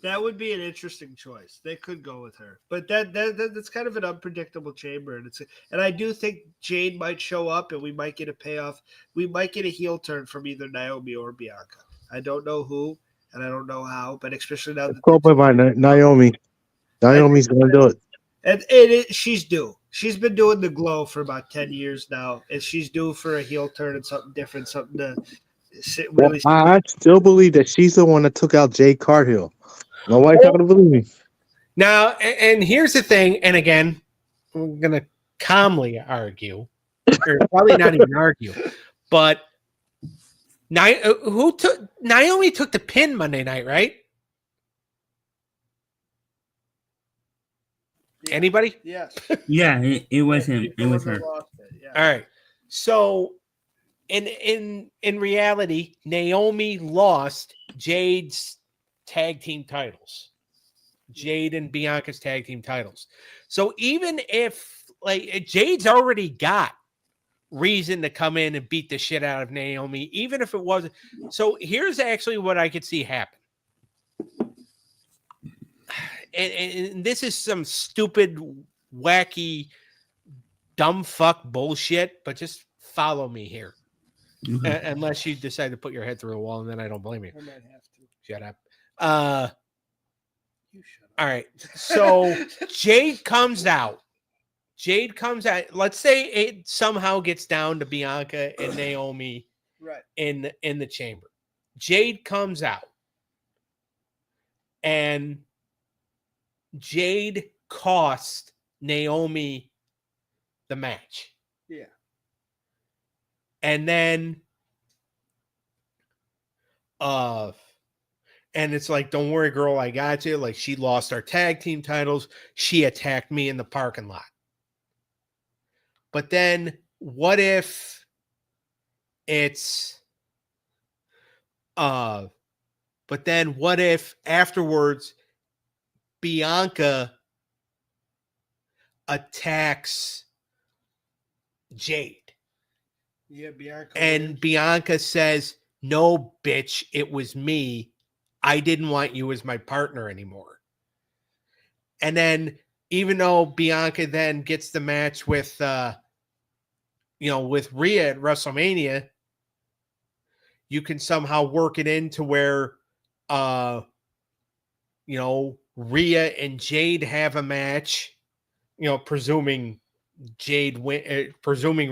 That would be an interesting choice. They could go with her, but that's kind of an unpredictable chamber, and I do think Jade might show up, and we might get a payoff. We might get a heel turn from either Naomi or Bianca. I don't know who, and I don't know how, but especially now that Go by Naomi. Naomi's gonna do it. and she's due. She's been doing the glow for about 10 years now, and she's due for a heel turn and something different, something to really. I still believe that she's the one that took out Jade Cargill. My wife's not gonna believe me. Now, and here's the thing, and again, we're going to calmly argue, or probably not even argue, but Naomi took the pin Monday night, right? Yeah. Anybody? Yes. Yeah, it was him. It was her. Yeah. All right. So in reality, Naomi lost Jade's tag team titles. Jade and Bianca's tag team titles. So even if Jade's already got reason to come in and beat the shit out of Naomi, even if it wasn't. So here's actually what I could see happen. And this is some stupid, wacky, dumb fuck bullshit, but just follow me here. Mhm. Unless you decide to put your head through the wall, and then I don't blame you. I might have to. Shut up. You shut up. All right. So Jade comes out. Let's say it somehow gets down to Bianca and Naomi Right. in the chamber. Jade comes out. and Jade cost Naomi the match. Yeah. And then and it's like, don't worry, girl, I got you. Like, she lost our tag team titles. She attacked me in the parking lot. But then what if it's but then what if afterwards Bianca attacks Jade? Yeah, Bianca. And wins. Bianca says, "No, bitch, it was me. I didn't want you as my partner anymore." And then, even though Bianca then gets the match with, with Rhea at WrestleMania, you can somehow work it into where, Rhea and Jade have a match. Presuming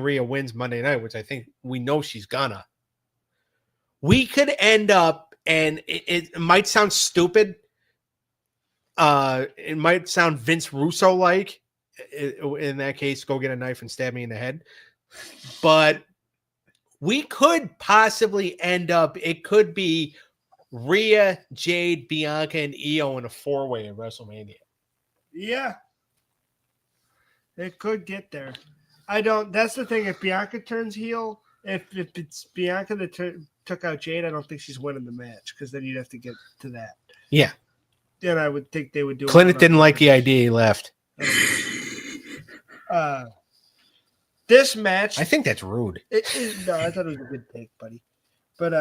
Rhea wins Monday night, which I think we know she's gonna. We could end up, and it might sound stupid. It might sound Vince Russo like. In that case, go get a knife and stab me in the head. But we could possibly end up. It could be Rhea, Jade, Bianca, and Io in a 4-way at WrestleMania. Yeah. It could get there. I don't. That's the thing. If Bianca turns heel, if it's Bianca that took out Jade, I don't think she's winning the match because then you'd have to get to that. Yeah. Then I would think they would do. Cleneth didn't like the idea. He left. This match, I think that's rude. No, I thought it was a good take, buddy. But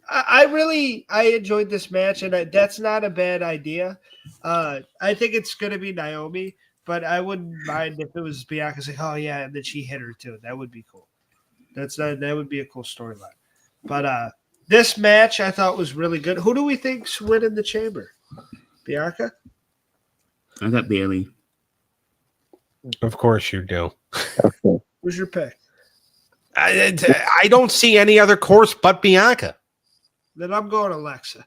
I enjoyed this match, and that's not a bad idea. I think it's going to be Naomi. But I wouldn't mind if it was Bianca saying, "Oh yeah," and then she hit her too. That would be cool. That would be a cool storyline. But this match I thought was really good. Who do we think's winning the chamber? Bianca? I got Bailey. Of course you do. Who's your pick? I don't see any other course but Bianca. Then I'm going Alexa.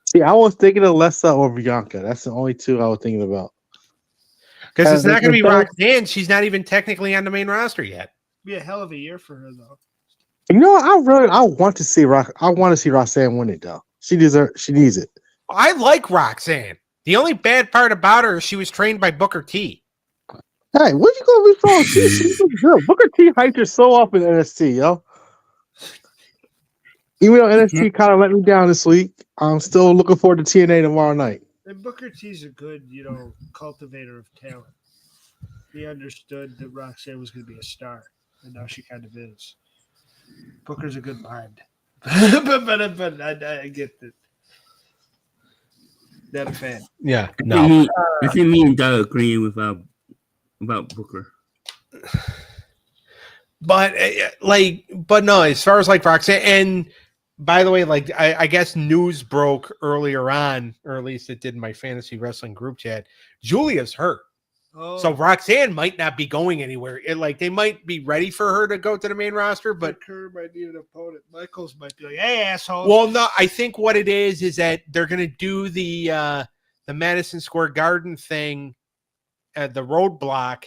See, I was thinking of Alexa or Bianca. That's the only two I was thinking about. Because it's not going to be Roxanne. She's not even technically on the main roster yet. Be a hell of a year for her, though. You know, I want to see Roxanne win it though. She needs it. I like Roxanne. The only bad part about her is she was trained by Booker T. Hey, what you gonna be wrong? She was good. Booker T hyped her so up in NXT, yo. Even though NXT kind of let me down this week, I'm still looking forward to TNA tomorrow night. And Booker T's a good, cultivator of talent. He understood that Roxanne was going to be a star, and now she kind of is. Booker's a good mind. but I get that. Not a fan. Yeah, no. I think me and Doug agreeing with about Booker. But no, as far as like Roxanne, and by the way, like I guess news broke earlier on, or at least it did in my fantasy wrestling group chat. Julia's hurt. Oh. So Roxanne might not be going anywhere. They might be ready for her to go to the main roster, but Kerr might need an opponent. Michaels might be like, "Hey, asshole." Well, no, I think what it is that they're going to do the Madison Square Garden thing at the roadblock.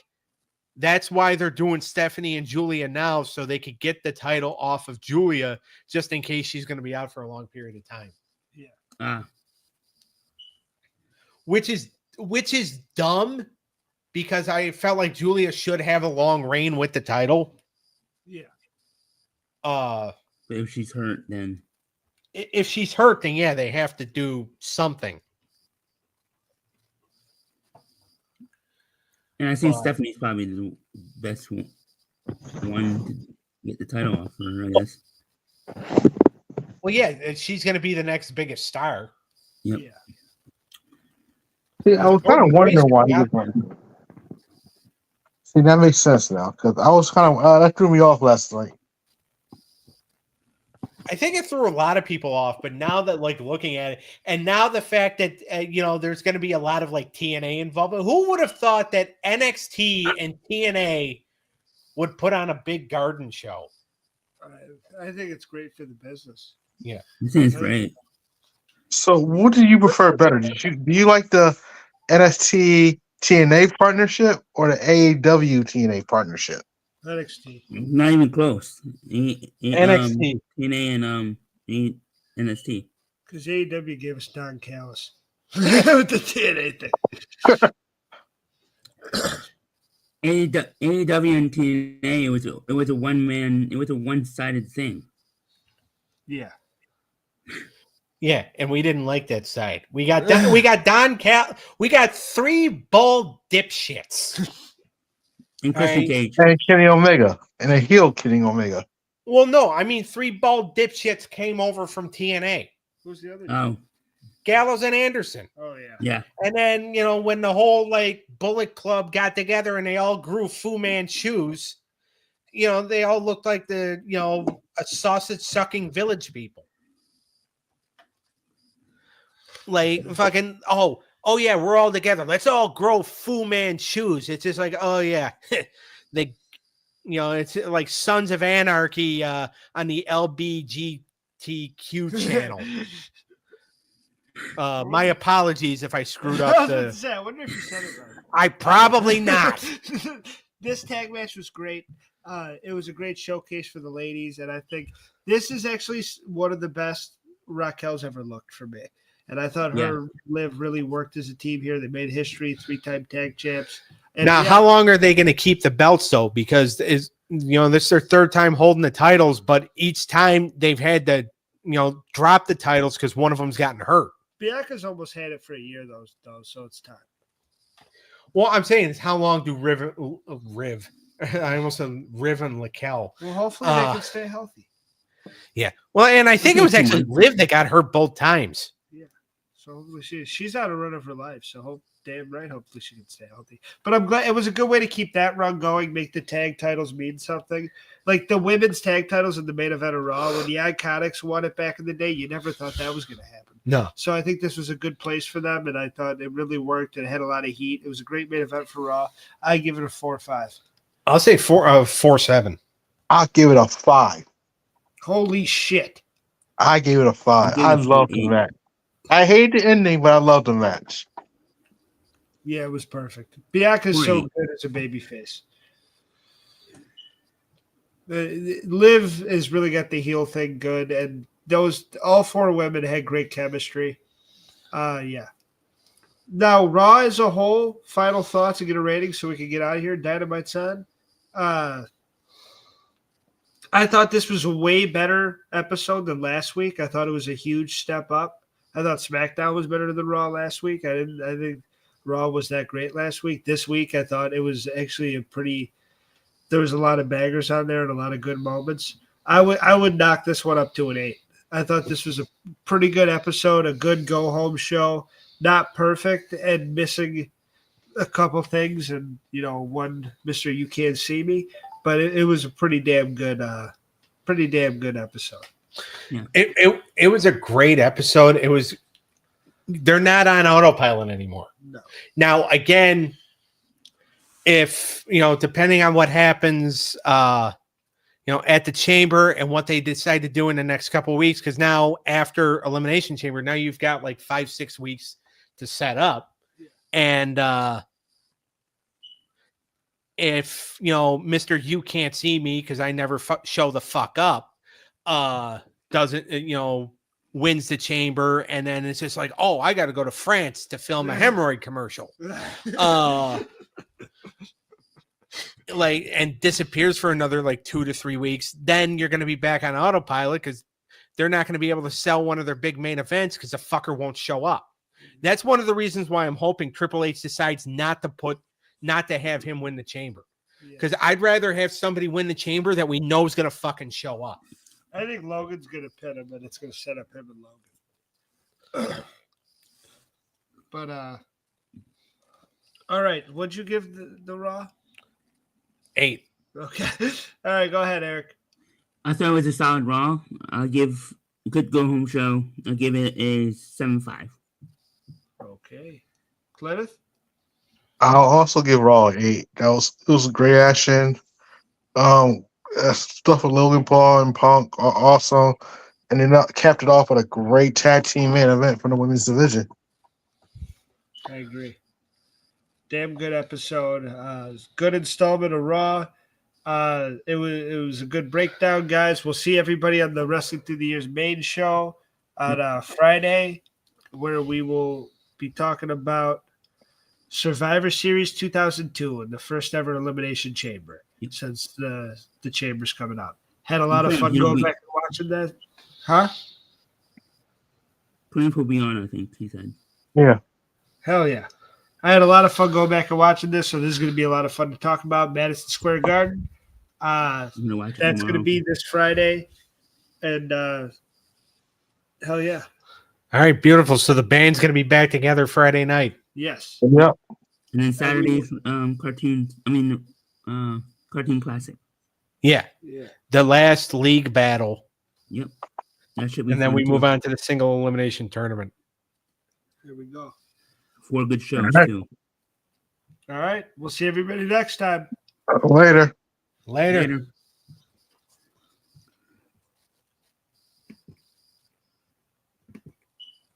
That's why they're doing Stephanie and Julia now, so they could get the title off of Julia, just in case she's going to be out for a long period of time. Yeah. Which is dumb. Because I felt like Julia should have a long reign with the title. Yeah. But if she's hurt, then yeah, they have to do something. And I think Stephanie's probably the best one to get the title off her, I guess. Well, yeah, she's going to be the next biggest star. Yep. Yeah. See, I was kind of wondering why he was running. See, that makes sense now, because I was kind of that threw me off last night. I think it threw a lot of people off, but now that looking at it, and now the fact that there's going to be a lot of TNA involved. Who would have thought that NXT and TNA would put on a big garden show? I think it's great for the business. Yeah, I think it's great. So, what do you prefer better? Do you like the NXT TNA partnership or the AEW TNA partnership? NXT. Not even close. NXT. TNA and NXT. Because AEW gave us Don Callis with the TNA thing. AEW and TNA it was a one-sided thing. Yeah. Yeah, and we didn't like that side. We got three bald dipshits. And Christian Right. Cage. And Kenny Omega. And a heel Kenny Omega. Well, no, I mean 3 bald dipshits came over from TNA. Who's the other? Oh, Gallows and Anderson. Oh, yeah. yeah. And then, when the whole Bullet Club got together and they all grew Fu Manchus, they all looked like a sausage sucking village people. Like fucking, oh yeah, we're all together. Let's all grow Fu Manchus. It's just like, oh yeah. It's like Sons of Anarchy on the LBGTQ channel. My apologies if I screwed up I wonder if you said it right. I probably not. This tag match was great. It was a great showcase for the ladies, and I think this is actually one of the best Raquel's ever looked for me. And I thought her and Liv really worked as a team here. They made history, 3-time tag champs. And now, how long are they going to keep the belts though? Because this is their third time holding the titles, but each time they've had to drop the titles because one of them's gotten hurt. Bianca's almost had it for a year though, so it's time. Well, I'm saying is how long do Riv I almost said Riv and Laquel. Well, hopefully they can stay healthy. Yeah. Well, and I think it was actually Liv that got hurt both times. Yeah. So hopefully she's on a run of her life. So hopefully she can stay healthy. But I'm glad it was a good way to keep that run going, make the tag titles mean something. Like the women's tag titles in the main event of Raw, when the Iconics won it back in the day, you never thought that was going to happen. No. So I think this was a good place for them, and I thought it really worked. It had a lot of heat. It was a great main event for Raw. I give it a 4 or 5. I'll say 4.7. I'll give it a 5. Holy shit. I gave it a 5. I love the match. I hate the ending, but I love the match. Yeah, it was perfect. Bianca's so good as a babyface. Liv has really got the heel thing good, and all 4 women had great chemistry. Yeah. Now, Raw as a whole, final thoughts and get a rating so we can get out of here. Dynamite's on. I thought this was a way better episode than last week. I thought it was a huge step up. I thought SmackDown was better than Raw last week. I think Raw was that great last week. This week, I thought it was actually there was a lot of bangers on there and a lot of good moments. I would knock this one up to an 8. I thought this was a pretty good episode, a good go-home show. Not perfect and missing a couple things and, one Mr. You Can't See Me, but it was a pretty damn good episode. Yeah. It was a great episode. They're not on autopilot anymore. No. Now, again, if, depending on what happens, at the Chamber and what they decide to do in the next couple of weeks, because now after Elimination Chamber, now you've got like 5-6 weeks to set up. Yeah. And if, Mr. You Can't See Me, because I never show the fuck up, doesn't, wins the Chamber, and then it's just like, oh, I got to go to France to film a hemorrhoid commercial. And disappears for another 2 to 3 weeks, then you're going to be back on autopilot because they're not going to be able to sell one of their big main events because the fucker won't show up. That's one of the reasons why I'm hoping Triple H decides not to have him win the Chamber, because I'd rather have somebody win the Chamber that we know is going to fucking show up. I think Logan's going to pin him, and it's going to set up him and Logan. But all right, what'd you give the Raw? 8. Okay. All right, go ahead, Eric. I thought it was a solid Raw. I'll give a good go-home show. I'll give it a 7.5. Okay. Cleneth? I'll also give Raw an 8. It was great action. Stuff with Logan Paul and Punk are awesome. and then capped it off with a great tag team main event for the women's division. I agree. Damn good episode. Good installment of Raw. It was a good breakdown, guys. We'll see everybody on the Wrestling Through the Years main show on Friday, where we will be talking about Survivor Series 2002 and the first ever Elimination Chamber since the Chamber's coming out. Had a lot of fun going back and watching that. Huh? Cleneth will be on, I think he said. Yeah. Hell yeah. I had a lot of fun going back and watching this, so this is going to be a lot of fun to talk about. Madison Square Garden. That's going to be this Friday. And hell yeah. All right, beautiful. So the band's going to be back together Friday night. Yes. Yep. And then Saturday's cartoon classic. Yeah. Yeah. The last league battle. Yep. That should be And then fun we too. move on to the single elimination tournament. Here we go. 4 good shows too. All right. We'll see everybody next time. Later. Later.